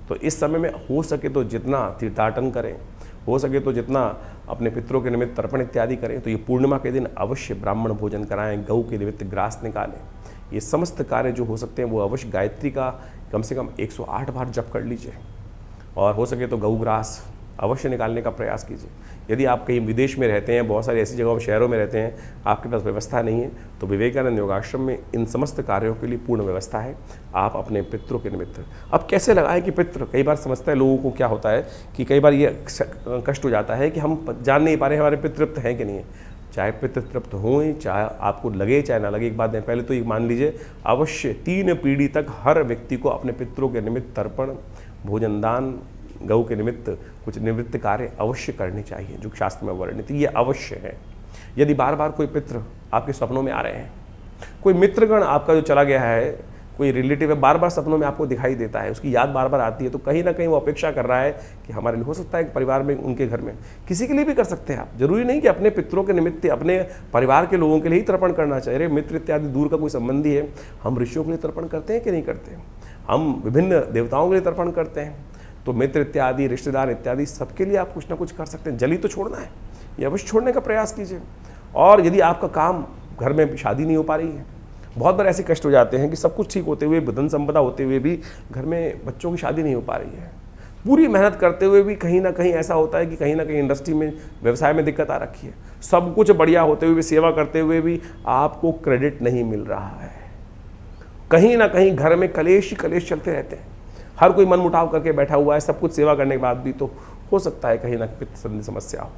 तो इस समय में हो सके तो जितना तीर्थाटन करें, हो सके तो जितना अपने पितरों के निमित्त तर्पण इत्यादि करें। तो ये पूर्णिमा के दिन अवश्य ब्राह्मण भोजन कराएं, गौ के निमित्त ग्रास निकालें। ये समस्त कार्य जो हो सकते हैं वो अवश्य गायत्री का कम से कम 108 बार जप कर लीजिए और हो सके तो गौ ग्रास अवश्य निकालने का प्रयास कीजिए। यदि आप कहीं विदेश में रहते हैं, बहुत सारी ऐसी जगहों शहरों में रहते हैं, आपके पास व्यवस्था नहीं है, तो विवेकानंद योगाश्रम में इन समस्त कार्यों के लिए पूर्ण व्यवस्था है। आप अपने पितरों के निमित्त अब कैसे लगाएं कि पितृ, कई बार समझता है लोगों को क्या होता है कि कई बार ये कष्ट हो जाता है कि हम जान नहीं पा रहे हमारे पितृ तृप्त हैं कि नहीं है। चाहे पितृ तृप्त हों, चाहे आपको लगे चाहे ना लगे, एक बात नहीं, पहले तो ये मान लीजिए अवश्य 3 पीढ़ी तक हर व्यक्ति को अपने पितरों के निमित्त तर्पण, भोजन दान, गौ के निमित्त कुछ निवृत्त कार्य अवश्य करने चाहिए जो शास्त्र में वर्णित ये अवश्य है। यदि बार बार कोई पितृ आपके सपनों में आ रहे हैं, कोई मित्रगण आपका जो चला गया है, कोई रिलेटिव है, बार बार सपनों में आपको दिखाई देता है, उसकी याद बार बार आती है, तो कहीं ना कहीं वो अपेक्षा कर रहा है कि हमारे लिए हो सकता है परिवार में, उनके घर में, किसी के लिए भी कर सकते हैं आप। जरूरी नहीं कि अपने पितरों के निमित्त अपने परिवार के लोगों के लिए ही तर्पण करना चाहिए। मित्र इत्यादि दूर का कोई संबंधी है, हम ऋषियों के लिए तर्पण करते हैं कि नहीं करते, हम विभिन्न देवताओं के लिए तर्पण करते हैं, तो मित्र इत्यादि, रिश्तेदार इत्यादि सबके लिए आप कुछ ना कुछ कर सकते हैं। जली तो छोड़ना है, ये अवश्य छोड़ने का प्रयास कीजिए। और यदि आपका काम, घर में शादी नहीं हो पा रही है, बहुत बार ऐसे कष्ट हो जाते हैं कि सब कुछ ठीक होते हुए, धन संपदा होते हुए भी घर में बच्चों की शादी नहीं हो पा रही है, पूरी मेहनत करते हुए भी कहीं ना कहीं ऐसा होता है कि कहीं ना कहीं इंडस्ट्री में, व्यवसाय में दिक्कत आ रखी है, सब कुछ बढ़िया होते हुए भी, सेवा करते हुए भी आपको क्रेडिट नहीं मिल रहा है। कहीं ना कहीं घर में कलेश ही कलेश चलते रहते हैं, हर कोई मन मुटाव करके बैठा हुआ है, सब कुछ सेवा करने के बाद भी तो हो सकता है कहीं ना कहीं समस्या हो।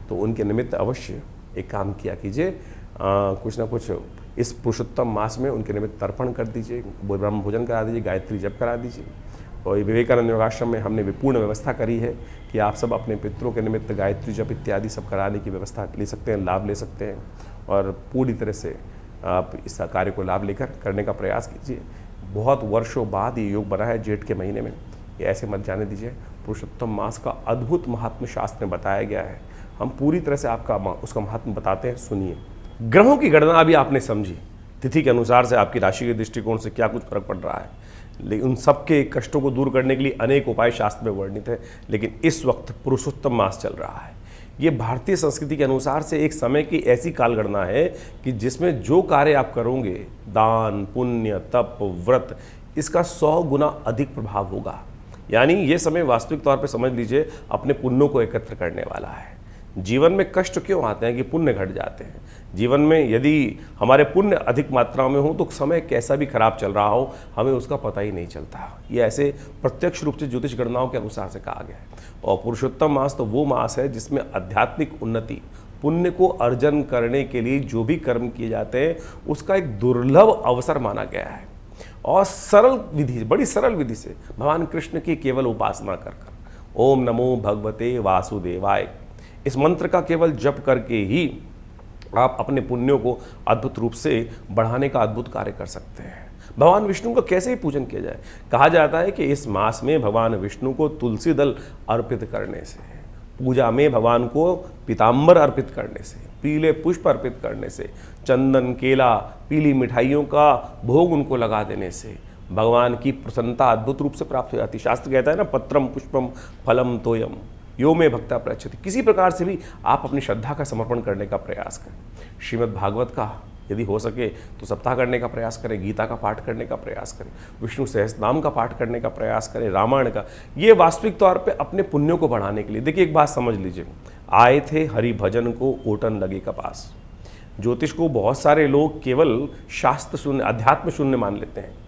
तो उनके निमित्त अवश्य एक काम किया कीजिए, कुछ ना कुछ इस पुरुषोत्तम मास में उनके निमित्त तर्पण कर दीजिए, ब्रह्म भोजन करा दीजिए, गायत्री जप करा दीजिए। और विवेकानंद योगाश्रम में हमने विपूर्ण व्यवस्था करी है कि आप सब अपने पितरों के निमित्त गायत्री जप इत्यादि सब कराने की व्यवस्था ले सकते हैं, लाभ ले सकते हैं और पूरी तरह से आप इस कार्य को लाभ लेकर करने का प्रयास कीजिए। बहुत वर्षों बाद ये योग बना है जेठ के महीने में, ये ऐसे मत जाने दीजिए। पुरुषोत्तम मास का अद्भुत महात्म्य शास्त्र में बताया गया है, हम पूरी तरह से आपका उसका महात्म्य बताते हैं, सुनिए। ग्रहों की गणना अभी आपने समझी, तिथि के अनुसार से आपकी राशि के दृष्टिकोण से क्या कुछ फर्क पड़ रहा है, लेकिन उन सबके कष्टों को दूर करने के लिए अनेक उपाय शास्त्र में वर्णित है। लेकिन इस वक्त पुरुषोत्तम मास चल रहा है, ये भारतीय संस्कृति के अनुसार से एक समय की ऐसी कालगणना है कि जिसमें जो कार्य आप करोगे, दान, पुण्य, तप, व्रत, इसका 100 गुना अधिक प्रभाव होगा। यानी ये समय वास्तविक तौर पे समझ लीजिए अपने पुण्यों को एकत्र करने वाला है। जीवन में कष्ट क्यों आते हैं कि पुण्य घट जाते हैं। जीवन में यदि हमारे पुण्य अधिक मात्रा में हो तो समय कैसा भी खराब चल रहा हो हमें उसका पता ही नहीं चलता। ये ऐसे प्रत्यक्ष रूप से ज्योतिष गणनाओं के अनुसार से कहा गया है। और पुरुषोत्तम मास तो वो मास है जिसमें आध्यात्मिक उन्नति, पुण्य को अर्जन करने के लिए जो भी कर्म किए जाते हैं उसका एक दुर्लभ अवसर माना गया है। और सरल विधि, बड़ी सरल विधि से भगवान कृष्ण की केवल उपासना कर ओम नमो भगवते वासुदेवाय, इस मंत्र का केवल जप करके ही आप अपने पुण्यों को अद्भुत रूप से बढ़ाने का अद्भुत कार्य कर सकते हैं। भगवान विष्णु का कैसे ही पूजन किया जाए। कहा जाता है कि इस मास में भगवान विष्णु को तुलसी दल अर्पित करने से, पूजा में भगवान को पीताम्बर अर्पित करने से, पीले पुष्प अर्पित करने से, चंदन, केला, पीली मिठाइयों का भोग उनको लगा देने से भगवान की प्रसन्नता अद्भुत रूप से प्राप्त हो जाती। शास्त्र कहता है ना, पत्रम पुष्पम फलम तोयम यो में भक्ता प्रयच्छति। किसी प्रकार से भी आप अपनी श्रद्धा का समर्पण करने का प्रयास करें। श्रीमद् भागवत का यदि हो सके तो सप्ताह करने का प्रयास करें, गीता का पाठ करने का प्रयास करें, विष्णु सहस्त्रनाम का पाठ करने का प्रयास करें, रामायण का। ये वास्तविक तौर पे अपने पुण्यों को बढ़ाने के लिए। देखिए एक बात समझ लीजिए, आए थे हरि भजन को ओटन लगे कपास। ज्योतिष को बहुत सारे लोग केवल शास्त्र शून्य, अध्यात्म शून्य मान लेते हैं।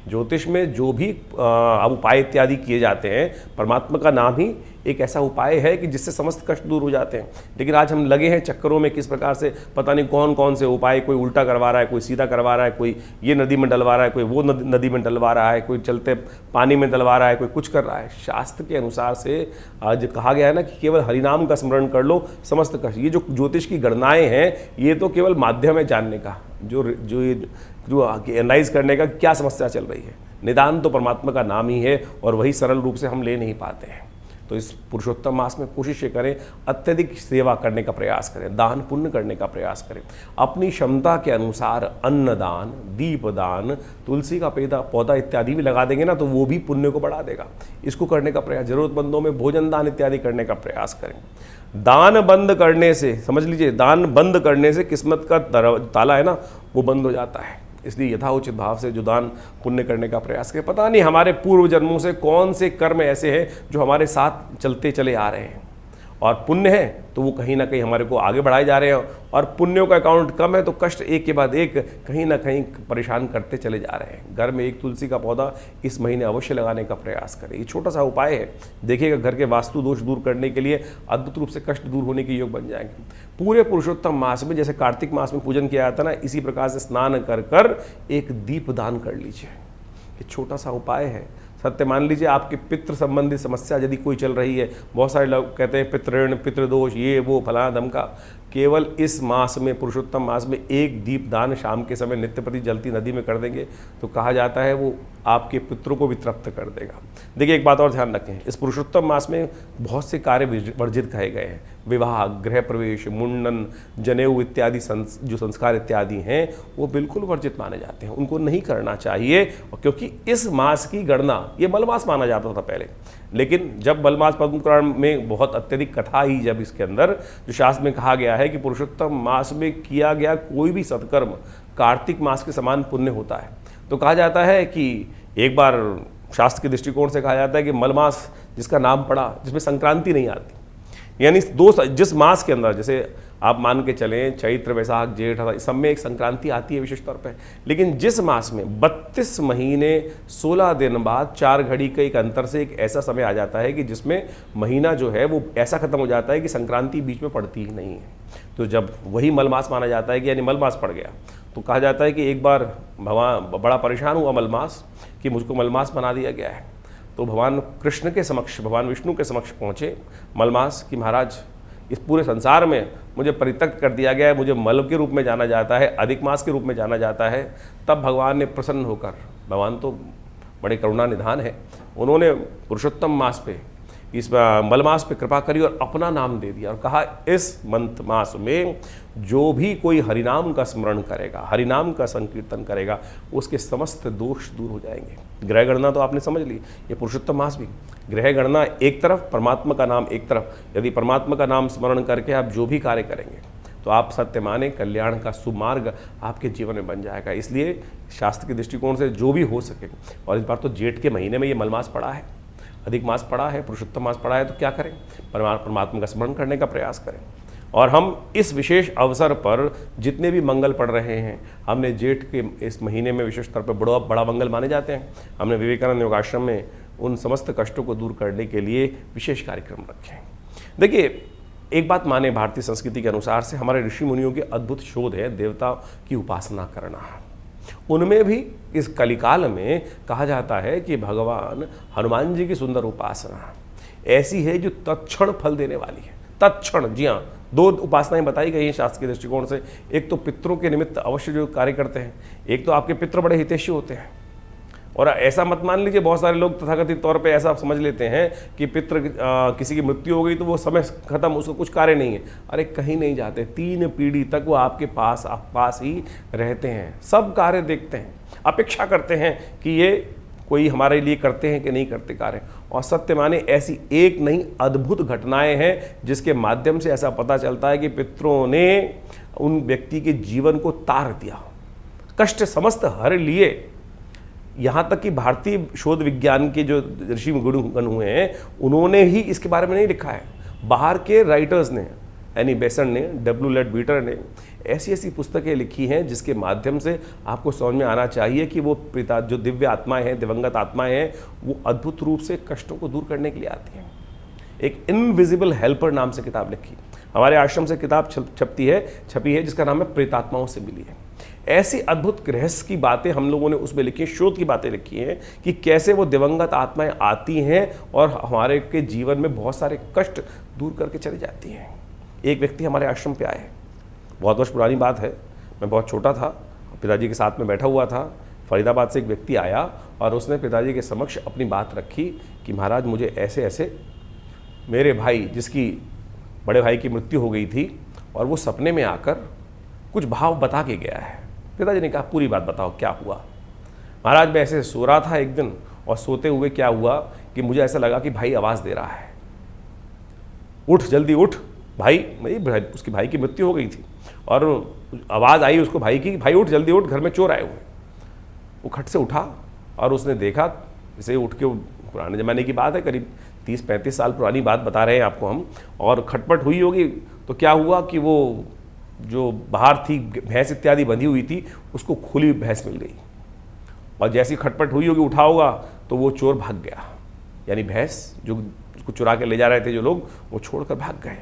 ज्योतिष में जो भी अब उपाय इत्यादि किए जाते हैं, परमात्मा का नाम ही एक ऐसा उपाय है कि जिससे समस्त कष्ट दूर हो जाते हैं। लेकिन आज हम लगे हैं चक्करों में, किस प्रकार से पता नहीं कौन कौन से उपाय, कोई उल्टा करवा रहा है, कोई सीधा करवा रहा है, कोई ये नदी में डलवा रहा है, कोई वो नदी में डलवा रहा है, कोई चलते पानी में डलवा रहा है, कोई कुछ कर रहा है। शास्त्र के अनुसार से आज कहा गया है ना कि केवल हरिनाम का स्मरण कर लो, समस्त कष्ट। ये जो ज्योतिष की गणनाएँ हैं ये तो केवल माध्यम है जानने का, जो एनालाइज करने का क्या समस्या चल रही है। निदान तो परमात्मा का नाम ही है और वही सरल रूप से हम ले नहीं पाते हैं। तो इस पुरुषोत्तम मास में कोशिश ये करें, अत्यधिक सेवा करने का प्रयास करें, दान पुण्य करने का प्रयास करें। अपनी क्षमता के अनुसार अन्नदान, दीपदान, तुलसी का पौधा इत्यादि भी लगा देंगे ना तो वो भी पुण्य को बढ़ा देगा। इसको करने का प्रयास, जरूरतमंदों में भोजन दान इत्यादि करने का प्रयास करें। दान बंद करने से, समझ लीजिए, दान बंद करने से किस्मत का ताला है ना वो बंद हो जाता है। इसलिए यथाउचित भाव से जो दान पुण्य करने का प्रयास करें। पता नहीं हमारे पूर्व जन्मों से कौन से कर्म ऐसे हैं जो हमारे साथ चलते चले आ रहे हैं, और पुण्य है तो वो कहीं ना कहीं हमारे को आगे बढ़ाए जा रहे हैं, और पुण्यों का अकाउंट कम है तो कष्ट एक के बाद एक कहीं ना कहीं परेशान करते चले जा रहे हैं। घर में एक तुलसी का पौधा इस महीने अवश्य लगाने का प्रयास करें। ये छोटा सा उपाय है, देखिएगा घर के वास्तु दोष दूर करने के लिए अद्भुत रूप से कष्ट दूर होने के योग बन जाएंगे। पूरे पुरुषोत्तम मास में, जैसे कार्तिक मास में पूजन किया जाता है ना, इसी प्रकार से स्नान कर कर एक दीप दान कर लीजिए। ये छोटा सा उपाय है। सत्य मान लीजिए आपके पितृ संबंधी समस्या यदि कोई चल रही है, बहुत सारे लोग कहते हैं पितृण, पितृदोष, ये वो फलाना धमका, केवल इस मास में, पुरुषोत्तम मास में एक दीप दान शाम के समय नित्य प्रति जलती नदी में कर देंगे तो कहा जाता है वो आपके पितरों को भी तृप्त कर देगा। देखिए एक बात और ध्यान रखें, इस पुरुषोत्तम मास में बहुत से कार्य वर्जित कहे गए हैं। विवाह, गृह प्रवेश, मुंडन, जनेऊ इत्यादि जो संस्कार इत्यादि हैं वो बिल्कुल वर्जित माने जाते हैं, उनको नहीं करना चाहिए। क्योंकि इस मास की गणना, ये मलमास माना जाता था पहले, लेकिन जब मलमास पद्म पुराण में बहुत अत्यधिक कथा ही, जब इसके अंदर जो शास्त्र में कहा गया है कि पुरुषोत्तम मास में किया गया कोई भी सत्कर्म कार्तिक मास के समान पुण्य होता है, तो कहा जाता है कि एक बार शास्त्र के दृष्टिकोण से कहा जाता है कि मलमास जिसका नाम पड़ा, जिसमें संक्रांति नहीं आती, यानी जिस मास के अंदर, जैसे आप मान के चलें चैत्र, वैशाख, जेठ, इस सब में एक संक्रांति आती है विशेष तौर पे, लेकिन जिस मास में 32 महीने 16 दिन बाद 4 घड़ी के एक अंतर से एक ऐसा समय आ जाता है कि जिसमें महीना जो है वो ऐसा खत्म हो जाता है कि संक्रांति बीच में पड़ती ही नहीं है। तो जब वही मलमास माना जाता है कि यानी मलमास पड़ गया, तो कहा जाता है कि एक बार भगवान बड़ा परेशान हुआ मलमास कि मुझको मलमास बना दिया गया है। तो भगवान कृष्ण के समक्ष, भगवान विष्णु के समक्ष पहुँचे मलमास कि महाराज, इस पूरे संसार में मुझे परित्यक्त कर दिया गया है, मुझे मल के रूप में जाना जाता है, अधिक मास के रूप में जाना जाता है। तब भगवान ने प्रसन्न होकर, भगवान तो बड़े करुणा निधान है, उन्होंने पुरुषोत्तम मास पे इस मलमास पे कृपा करी और अपना नाम दे दिया और कहा इस मंथ मास में जो भी कोई हरिनाम का स्मरण करेगा, हरिनाम का संकीर्तन करेगा, उसके समस्त दोष दूर हो जाएंगे। ग्रह गणना तो आपने समझ ली, ये पुरुषोत्तम मास भी ग्रह गणना एक तरफ, परमात्मा का नाम एक तरफ। यदि परमात्मा का नाम स्मरण करके आप जो भी कार्य करेंगे तो आप सत्य माने कल्याण का सुमार्ग आपके जीवन में बन जाएगा। इसलिए शास्त्र के दृष्टिकोण से जो भी हो सके, और इस बार तो जेठ के महीने में ये मलमास पड़ा है, अधिक मास पड़ा है, पुरुषोत्तम मास पड़ा है, तो क्या करें, परमात्मा का स्मरण करने का प्रयास करें। और हम इस विशेष अवसर पर जितने भी मंगल पढ़ रहे हैं, हमने जेठ के इस महीने में विशेष तौर पर बड़ा मंगल माने जाते हैं। हमने विवेकानंद योगाश्रम में उन समस्त कष्टों को दूर करने के लिए विशेष कार्यक्रम रखे हैं। देखिए, एक बात माने, भारतीय संस्कृति के अनुसार से हमारे ऋषि मुनियों की अद्भुत शोध है देवता की उपासना करना। उनमें भी इस कलिकाल में कहा जाता है कि भगवान हनुमान जी की सुंदर उपासना ऐसी है जो तत्क्षण फल देने वाली है। तत्क्षण, जी हाँ, दो उपासनाएं बताई गई हैं शास्त्र के दृष्टिकोण से। एक तो पितरों के निमित्त अवश्य जो कार्य करते हैं, एक तो आपके पितृ बड़े हितैषी होते हैं। और ऐसा मत मान लीजिए, बहुत सारे लोग तथाकथित तौर पे ऐसा समझ लेते हैं कि पितृ किसी की मृत्यु हो गई तो वो समय खत्म, उसको कुछ कार्य नहीं है। अरे कहीं नहीं जाते, 3 पीढ़ी तक वो आपके पास ही रहते हैं, सब कार्य देखते हैं, अपेक्षा करते हैं कि ये कोई हमारे लिए करते हैं कि नहीं करते कार्य। और सत्य माने ऐसी एक नहीं अद्भुत घटनाएं हैं जिसके माध्यम से ऐसा पता चलता है कि पितरों ने उन व्यक्ति के जीवन को तार दिया, कष्ट समस्त हर लिए। यहाँ तक कि भारतीय शोध विज्ञान के जो ऋषि गण हुए हैं, उन्होंने ही इसके बारे में नहीं लिखा है, बाहर के राइटर्स ने, एनी बेसन ने, डब्ल्यू लेड बीटर ने ऐसी ऐसी पुस्तकें लिखी हैं जिसके माध्यम से आपको समझ में आना चाहिए कि वो पिता जो दिव्य आत्माएं हैं, दिवंगत आत्माएं हैं, वो अद्भुत रूप से कष्टों को दूर करने के लिए आती हैं। एक इनविजिबल हेल्पर नाम से किताब लिखी, हमारे आश्रम से किताब छपी है जिसका नाम है प्रेतात्माओं से मिली है। ऐसी अद्भुत रहस्य की बातें हम लोगों ने उसमें लिखी, शोध की बातें लिखी हैं कि कैसे वो दिवंगत आत्माएं आती हैं और हमारे के जीवन में बहुत सारे कष्ट दूर करके चली जाती हैं। एक व्यक्ति हमारे आश्रम पे आए, बहुत वर्ष पुरानी बात है, मैं बहुत छोटा था, पिताजी के साथ में बैठा हुआ था। फरीदाबाद से एक व्यक्ति आया और उसने पिताजी के समक्ष अपनी बात रखी कि महाराज मुझे ऐसे ऐसे मेरे भाई, जिसकी बड़े भाई की मृत्यु हो गई थी, और वो सपने में आकर कुछ भाव बता के गया है। पिताजी ने कहा पूरी बात बताओ क्या हुआ। महाराज मैं ऐसे सो रहा था एक दिन, और सोते हुए क्या हुआ कि मुझे ऐसा लगा कि भाई आवाज़ दे रहा है, उठ जल्दी उठ भाई। उसकी भाई की मृत्यु हो गई थी और आवाज़ आई उसको भाई की, भाई उठ जल्दी उठ, घर में चोर आए हुए। वो खट से उठा और उसने देखा, इसे उठ के, पुराने ज़माने की बात है, करीब 30-35 साल पुरानी बात बता रहे हैं आपको हम, और खटपट हुई होगी। तो क्या हुआ कि वो जो बाहर थी भैंस इत्यादि बंधी हुई थी, उसको खुली भैंस मिल गई, और जैसी खटपट हुई होगी, उठा होगा, तो वो चोर भाग गया। यानी भैंस जो उसको चुरा के ले जा रहे थे जो लोग, वो छोड़कर भाग गए।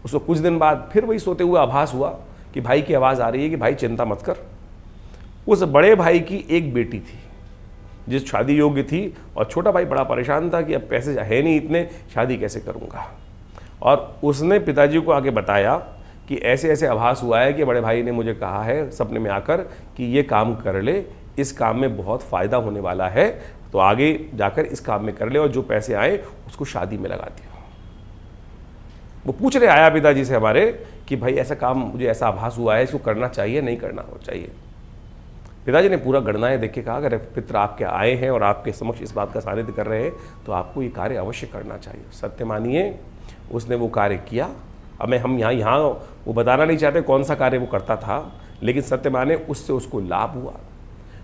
उसको कुछ दिन बाद फिर वही सोते हुए आभास हुआ कि भाई की आवाज़ आ रही है कि भाई चिंता मत कर। उस बड़े भाई की एक बेटी थी जिस शादी योग्य थी, और छोटा भाई बड़ा परेशान था कि अब पैसे है नहीं इतने, शादी कैसे करूँगा। और उसने पिताजी को आके बताया कि ऐसे ऐसे आभास हुआ है कि बड़े भाई ने मुझे कहा है सपने में आकर कि ये काम कर ले, इस काम में बहुत फ़ायदा होने वाला है, तो आगे जाकर इस काम में कर ले, और जो पैसे आए उसको शादी में लगा दिया। वो पूछने आया पिताजी से हमारे कि भाई ऐसा काम, मुझे ऐसा आभास हुआ है, इसको करना चाहिए नहीं करना चाहिए। पिताजी ने पूरा गणनाएं देख के कहा अगर पितर आपके आए हैं और आपके समक्ष इस बात का सानिध्य कर रहे हैं तो आपको ये कार्य अवश्य करना चाहिए। सत्य मानिए उसने वो कार्य किया। अब मैं हम यहाँ वो बताना नहीं चाहते कौन सा कार्य वो करता था, लेकिन सत्य माने उससे उसको लाभ हुआ।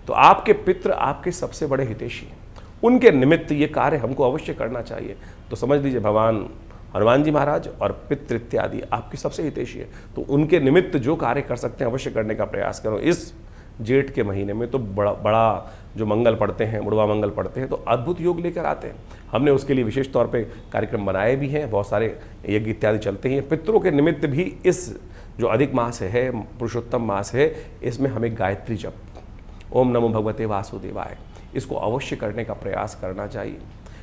तो आपके पितृ आपके सबसे बड़े हितैषी हैं, उनके निमित्त ये कार्य हमको अवश्य करना चाहिए। तो समझ लीजिए भगवान हनुमान जी महाराज और पितृ इत्यादि आपके सबसे हितैषी है, तो उनके निमित्त जो कार्य कर सकते हैं अवश्य करने का प्रयास करो। इस जेठ के महीने में तो बड़ा जो मंगल पढ़ते हैं, बुढ़वा मंगल पढ़ते हैं, तो अद्भुत योग लेकर आते हैं। हमने उसके लिए विशेष तौर पे कार्यक्रम बनाए भी हैं, बहुत सारे यज्ञ इत्यादि चलते हैं। पितरों के निमित्त भी इस जो अधिक मास है, पुरुषोत्तम मास है, इसमें हमें गायत्री जप, ओम नमो भगवते वासुदेवाय, इसको अवश्य करने का प्रयास करना चाहिए।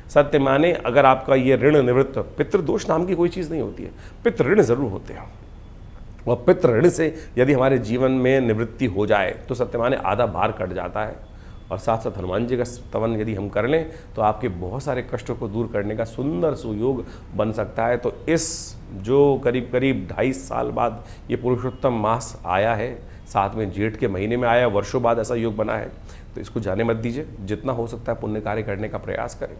सत्य माने अगर आपका ये ऋण निवृत्त, पितृदोष नाम की कोई चीज़ नहीं होती है, पितृ ऋण जरूर होते हैं, और पितृ ऋण से यदि हमारे जीवन में निवृत्ति हो जाए तो सत्य माने आधा भार कट जाता है। और साथ साथ हनुमान जी का स्तवन यदि हम कर लें तो आपके बहुत सारे कष्टों को दूर करने का सुंदर सुयोग बन सकता है। तो इस जो करीब करीब 2.5 साल बाद ये पुरुषोत्तम मास आया है, साथ में जेठ के महीने में आया, वर्षों बाद ऐसा योग बना है, तो इसको जाने मत दीजिए। जितना हो सकता है पुण्य कार्य करने का प्रयास करें।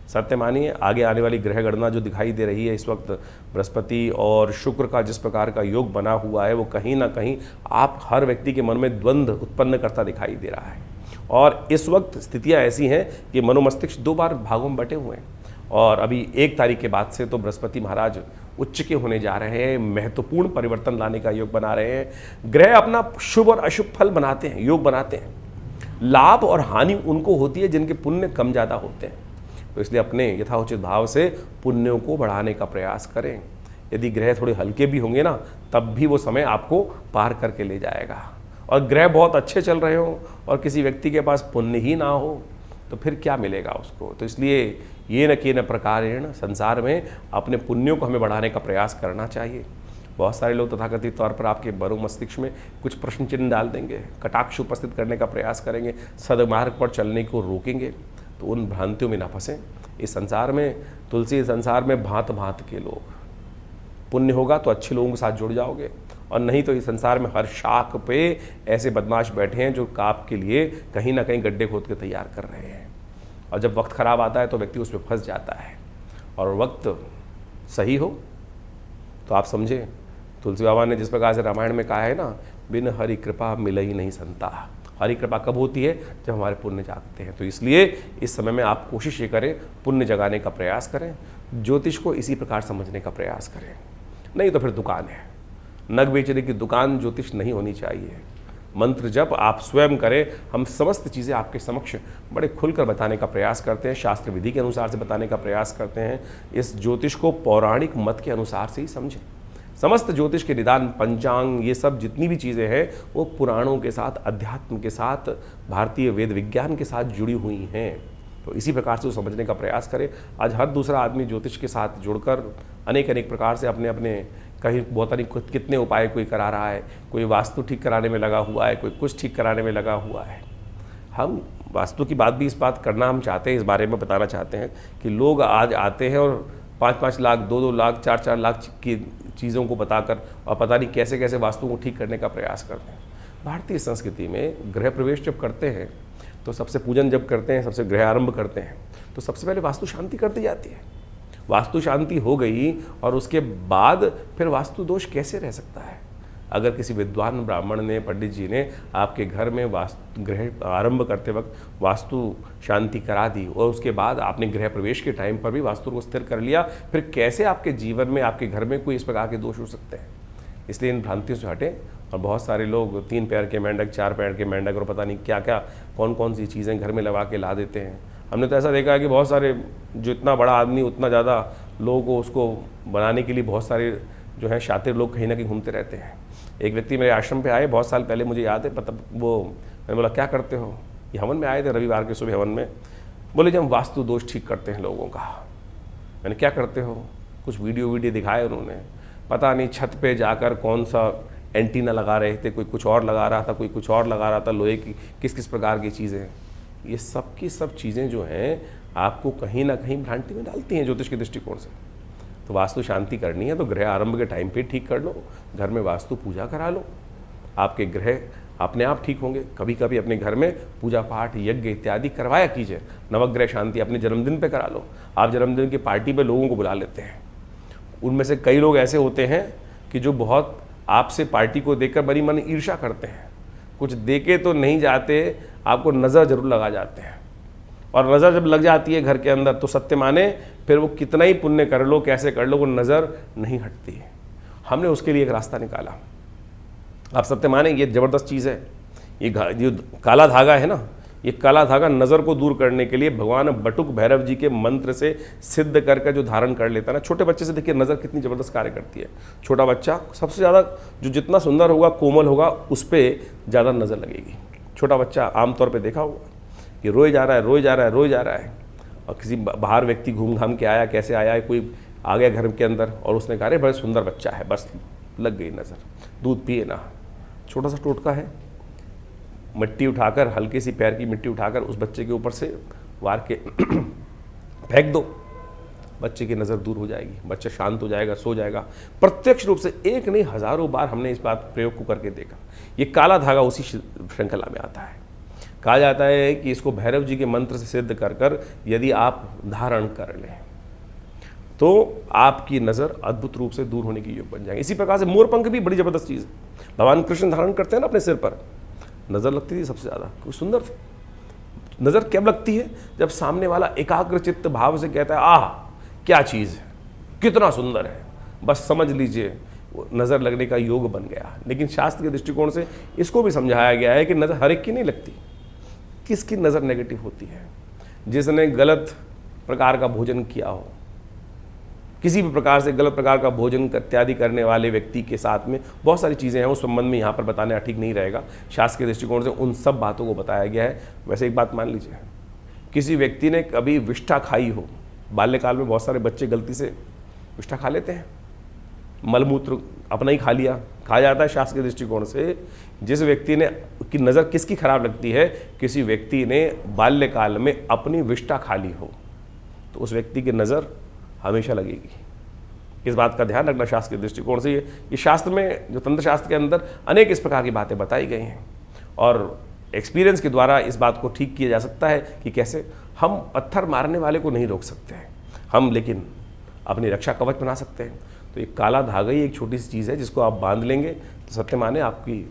सत्य मानिए, आगे आने वाली ग्रह गणना जो दिखाई दे रही है इस वक्त, बृहस्पति और शुक्र का जिस प्रकार का योग बना हुआ है, वो कहीं ना कहीं आप हर व्यक्ति के मन में द्वंद्व उत्पन्न करता दिखाई दे रहा है। और इस वक्त स्थितियां ऐसी हैं कि मनोमस्तिष्क 2 बार भागों में बटे हुए हैं। और अभी 1 तारीख के बाद से तो बृहस्पति महाराज उच्च के होने जा रहे हैं, महत्वपूर्ण परिवर्तन लाने का योग बना रहे हैं। ग्रह अपना शुभ और अशुभ फल बनाते हैं, योग बनाते हैं। लाभ और हानि उनको होती है जिनके पुण्य कम ज़्यादा होते हैं। तो इसलिए अपने यथाउचित भाव से पुण्यों को बढ़ाने का प्रयास करें। यदि ग्रह थोड़े हल्के भी होंगे ना, तब भी वो समय आपको पार करके ले जाएगा। और ग्रह बहुत अच्छे चल रहे हो और किसी व्यक्ति के पास पुण्य ही ना हो तो फिर क्या मिलेगा उसको। तो इसलिए ये न कि न प्रकारेण संसार में अपने पुण्यों को हमें बढ़ाने का प्रयास करना चाहिए। बहुत सारे लोग तथाकथित तौर पर आपके बरो मस्तिष्क में कुछ प्रश्न चिन्ह डाल देंगे, कटाक्ष उपस्थित करने का प्रयास करेंगे, सदमार्ग पर चलने को रोकेंगे। तो उन भ्रांतियों में ना फंसें। इस संसार में, तुलसी संसार में भांत भांत के लोग, पुण्य होगा तो अच्छे लोगों के साथ जुड़ जाओगे, और नहीं तो इस संसार में हर शाख पे ऐसे बदमाश बैठे हैं जो आपके लिए कहीं ना कहीं गड्ढे खोद के तैयार कर रहे हैं। और जब वक्त खराब आता है तो व्यक्ति उसमें फंस जाता है। और वक्त सही हो तो आप समझे, तुलसी बाबा ने जिस प्रकार से रामायण में कहा है ना, बिन हरि कृपा मिल ही नहीं संता। हरि कृपा कब होती है? जब हमारे पुण्य जागते हैं। तो इसलिए इस समय में आप कोशिश ये करें, पुण्य जगाने का प्रयास करें, ज्योतिष को इसी प्रकार समझने का प्रयास करें। नहीं तो फिर दुकान है, नग बेचने की दुकान ज्योतिष नहीं होनी चाहिए। मंत्र जप आप स्वयं करें। हम समस्त चीज़ें आपके समक्ष बड़े खुलकर बताने का प्रयास करते हैं, शास्त्र विधि के अनुसार से बताने का प्रयास करते हैं। इस ज्योतिष को पौराणिक मत के अनुसार से ही समझें। समस्त ज्योतिष के निदान, पंचांग, ये सब जितनी भी चीज़ें हैं वो पुराणों के साथ, अध्यात्म के साथ, भारतीय वेद विज्ञान के साथ जुड़ी हुई हैं। तो इसी प्रकार से वो समझने का प्रयास करें। आज हर दूसरा आदमी ज्योतिष के साथ जुड़कर अनेक अनेक प्रकार से अपने अपने कहीं बहुत अनेक कितने उपाय कोई करा रहा है। कोई वास्तु ठीक कराने में लगा हुआ है, कोई कुछ ठीक कराने में लगा हुआ है। हम वास्तु की बात भी इस बात करना हम चाहते हैं, इस बारे में बताना चाहते हैं कि लोग आज आते हैं और 5-5 लाख, 2-2 लाख, 4-4 लाख की चीज़ों को बताकर और पता नहीं कैसे कैसे वास्तु को ठीक करने का प्रयास करते हैं। भारतीय संस्कृति में गृह प्रवेश जब करते हैं तो सबसे पूजन जब करते हैं, सबसे गृह आरंभ करते हैं, तो सबसे पहले वास्तु शांति कर दी जाती है। वास्तु शांति हो गई और उसके बाद फिर वास्तु दोष कैसे रह सकता है? अगर किसी विद्वान ब्राह्मण ने, पंडित जी ने आपके घर में वास्तु गृह आरंभ करते वक्त वास्तु शांति करा दी और उसके बाद आपने गृह प्रवेश के टाइम पर भी वास्तु को स्थिर कर लिया, फिर कैसे आपके जीवन में, आपके घर में कोई इस प्रकार के दोष हो सकते हैं? इसलिए इन भ्रांतियों से हटें। और बहुत सारे लोग 3 पैर के मेंढक, 4 पैर के मेंढक और पता नहीं क्या क्या कौन कौन सी चीज़ें घर में लगा के ला देते हैं। हमने तो ऐसा देखा है कि बहुत सारे, जो इतना बड़ा आदमी उतना ज़्यादा लोगों को उसको बनाने के लिए बहुत सारे जो है शातिर लोग कहीं ना कहीं घूमते रहते हैं। एक व्यक्ति मेरे आश्रम पे आए बहुत साल पहले, मुझे याद है, मतलब वो, मैंने बोला क्या करते हो? ये हवन में आए थे, रविवार के सुबह हवन में। बोले जी हम वास्तु दोष ठीक करते हैं लोगों का। मैंने क्या करते हो? कुछ वीडियो दिखाए उन्होंने, पता नहीं छत पे जाकर कौन सा एंटीना लगा रहे थे, कोई कुछ और लगा रहा था, कोई कुछ और लगा रहा था, लोहे की किस किस प्रकार की चीज़ें। ये सब की सब चीज़ें जो हैं आपको कहीं ना कहीं भ्रांति में डालती हैं ज्योतिष के दृष्टिकोण से। तो वास्तु शांति करनी है तो गृह आरंभ के टाइम पे ठीक कर लो, घर में वास्तु पूजा करा लो, आपके ग्रह अपने आप ठीक होंगे। कभी कभी अपने घर में पूजा पाठ, यज्ञ इत्यादि करवाया कीजिए। नवग्रह शांति अपने जन्मदिन पे करा लो। आप जन्मदिन की पार्टी पे लोगों को बुला लेते हैं, उनमें से कई लोग ऐसे होते हैं कि जो बहुत आपसे पार्टी को देखकर बड़ी मन ईर्ष्या करते हैं, कुछ देके तो नहीं जाते, आपको नज़र जरूर लगा जाते हैं। और नज़र जब लग जाती है घर के अंदर तो सत्य माने फिर वो कितना ही पुण्य कर लो, कैसे कर लो, वो नज़र नहीं हटती है। हमने उसके लिए एक रास्ता निकाला। आप सत्य माने ये ज़बरदस्त चीज़ है। ये काला धागा है ना, ये काला धागा नज़र को दूर करने के लिए भगवान बटुक भैरव जी के मंत्र से सिद्ध करके जो धारण कर लेता है ना, छोटे बच्चे से देखिए नज़र कितनी ज़बरदस्त कार्य करती है। छोटा बच्चा सबसे ज़्यादा जो जितना सुंदर होगा, कोमल होगा, उस पर ज़्यादा नज़र लगेगी। छोटा बच्चा आमतौर पर देखा होगा कि रोए जा रहा है, रोए जा रहा है, रोए जा रहा है, और किसी बाहर व्यक्ति घूम घाम के आया, कैसे आया है, कोई आ गया घर के अंदर और उसने कहा अरे बड़ा सुंदर बच्चा है, बस लग गई नज़र, दूध पिए ना। छोटा सा टोटका है, मिट्टी उठाकर, हल्की सी पैर की मिट्टी उठाकर उस बच्चे के ऊपर से वार के फेंक दो, बच्चे की नज़र दूर हो जाएगी, बच्चा शांत हो जाएगा, सो जाएगा। प्रत्यक्ष रूप से एक नहीं हजारों बार हमने इस बात प्रयोग को करके देखा। ये काला धागा उसी श्रृंखला में आता है। कहा जाता है कि इसको भैरव जी के मंत्र से सिद्ध कर कर यदि आप धारण कर लें तो आपकी नज़र अद्भुत रूप से दूर होने की योग बन जाएगी। इसी प्रकार से मोरपंख भी बड़ी ज़बरदस्त चीज़ है। भगवान कृष्ण धारण करते हैं ना अपने सिर पर, नज़र लगती थी सबसे ज़्यादा, क्योंकि सुंदर थे। नज़र कब लगती है? जब सामने वाला एकाग्र चित्त भाव से कहता है आह क्या चीज़ है, कितना सुंदर है, बस समझ लीजिए नज़र लगने का योग बन गया। लेकिन शास्त्र के दृष्टिकोण से इसको भी समझाया गया है कि नज़र हर एक की नहीं लगती। किसकी नज़र नेगेटिव होती है? जिसने गलत प्रकार का भोजन किया हो, किसी भी प्रकार से गलत प्रकार का भोजन इत्यादि करने वाले व्यक्ति के साथ में बहुत सारी चीज़ें हैं, उस संबंध में यहाँ पर बताना ठीक नहीं रहेगा। शास्त्र के दृष्टिकोण से उन सब बातों को बताया गया है। वैसे एक बात मान लीजिए, किसी व्यक्ति ने कभी विष्ठा खाई हो, बाल्यकाल में बहुत सारे बच्चे गलती से विष्ठा खा लेते हैं, मलमूत्र अपना ही खा लिया। कहा जाता है शास्त्र के दृष्टिकोण से जिस व्यक्ति ने की नज़र किसकी खराब लगती है, किसी व्यक्ति ने बाल्यकाल में अपनी विष्ठा खा ली हो तो उस व्यक्ति की नज़र हमेशा लगेगी। इस बात का ध्यान रखना शास्त्र के दृष्टिकोण से। ये शास्त्र में, जो तंत्र शास्त्र के अंदर अनेक इस प्रकार की बातें बताई गई हैं और एक्सपीरियंस के द्वारा इस बात को ठीक किया जा सकता है कि कैसे हम पत्थर मारने वाले को नहीं रोक सकते हैं हम, लेकिन अपनी रक्षा कवच बना सकते हैं। तो एक काला धागा ही एक छोटी सी चीज़ है, जिसको आप बांध लेंगे तो सत्य माने आपकी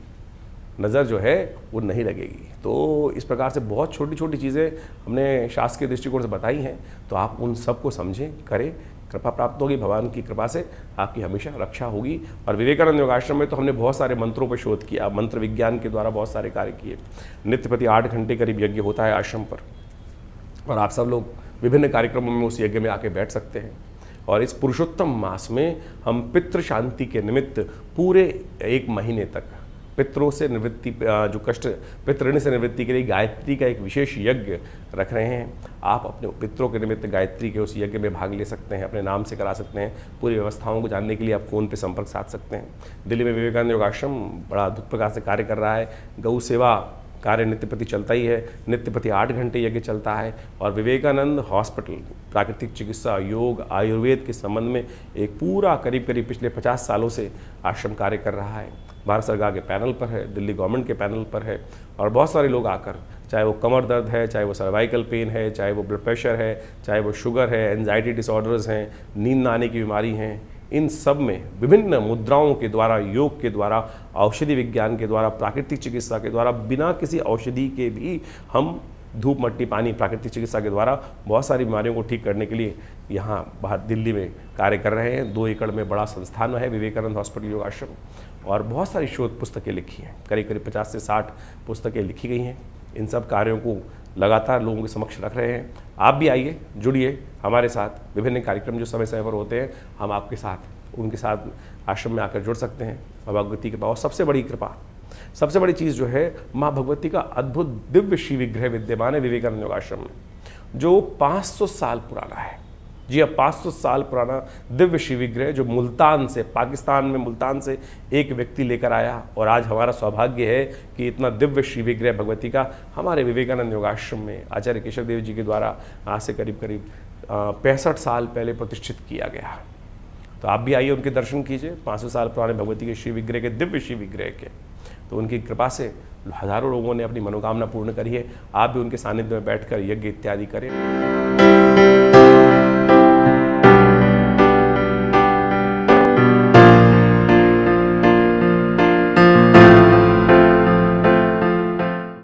नज़र जो है वो नहीं लगेगी। तो इस प्रकार से बहुत छोटी छोटी चीज़ें हमने शास्त्र के दृष्टिकोण से बताई हैं, तो आप उन सबको समझें, करें, कृपा प्राप्त होगी। भगवान की कृपा से आपकी हमेशा रक्षा होगी। और विवेकानंद योगाश्रम में तो हमने बहुत सारे मंत्रों पर शोध किया, मंत्र विज्ञान के द्वारा बहुत सारे कार्य किए। नित्य प्रति 8 घंटे करीब यज्ञ होता है आश्रम पर, और आप सब लोग विभिन्न कार्यक्रमों में उस यज्ञ में आके बैठ सकते हैं। और इस पुरुषोत्तम मास में हम पितृ शांति के निमित्त पूरे 1 महीने तक पितरों से निवृत्ति, जो कष्ट पितृण से निवृत्ति के लिए गायत्री का एक विशेष यज्ञ रख रहे हैं। आप अपने पितरों के निमित्त गायत्री के उस यज्ञ में भाग ले सकते हैं, अपने नाम से करा सकते हैं। पूरी व्यवस्थाओं को जानने के लिए आप फ़ोन पे संपर्क साध सकते हैं। दिल्ली में विवेकानंद योगाश्रम बड़ा अद्भुत प्रकार से कार्य कर रहा है। गौ सेवा कार्य नित्य प्रति चलता ही है, नित्य प्रति 8 घंटे यज्ञ चलता है। और विवेकानंद हॉस्पिटल प्राकृतिक चिकित्सा, योग, आयुर्वेद के संबंध में एक पूरा करीब पिछले 50 सालों से आश्रम कार्य कर रहा है। भारत सरकार के पैनल पर है, दिल्ली गवर्नमेंट के पैनल पर है, और बहुत सारे लोग आकर, चाहे वो कमर दर्द है, चाहे वो सर्वाइकल पेन है, चाहे वो ब्लड प्रेशर है, चाहे वो शुगर है, एंजाइटी डिसऑर्डर्स हैं, नींद न आने की बीमारी हैं, इन सब में विभिन्न मुद्राओं के द्वारा, योग के द्वारा, औषधि विज्ञान के द्वारा, प्राकृतिक चिकित्सा के द्वारा, बिना किसी औषधि के भी हम धूप मट्टी पानी प्राकृतिक चिकित्सा के द्वारा बहुत सारी बीमारियों को ठीक करने के लिए यहाँ बाहर दिल्ली में कार्य कर रहे हैं। 2 एकड़ में बड़ा संस्थान है विवेकानंद हॉस्पिटल योगाश्रम, और बहुत सारी शोध पुस्तकें लिखी हैं, करीब 50 से 60 पुस्तकें लिखी गई हैं। इन सब कार्यों को लगातार लोगों के समक्ष रख रहे हैं। आप भी आइए, जुड़िए हमारे साथ। विभिन्न कार्यक्रम जो समय समय पर होते हैं, हम आपके साथ उनके साथ आश्रम में आकर जुड़ सकते हैं। भगवती कृपा, और सबसे बड़ी कृपा, सबसे बड़ी चीज़ जो है, माँ भगवती का अद्भुत दिव्य श्री विग्रह विद्यमान है विवेकानंद योगाश्रम में, जो 500 साल पुराना है। जी हाँ, 500 साल पुराना दिव्य श्री विग्रह, जो मुल्तान से, पाकिस्तान में मुल्तान से एक व्यक्ति लेकर आया। और आज हमारा सौभाग्य है कि इतना दिव्य श्री विग्रह भगवती का हमारे विवेकानंद योगाश्रम में आचार्य केशव देव जी के द्वारा आज से करीब 65 साल पहले प्रतिष्ठित किया गया। तो आप भी आइए, उनके दर्शन कीजिए, 500 साल पुराने भगवती के श्री विग्रह के, दिव्य श्री विग्रह के। तो उनकी कृपा से हज़ारों लोगों ने अपनी मनोकामना पूर्ण करी है। आप भी उनके सानिध्य में बैठकर यज्ञ इत्यादि करें।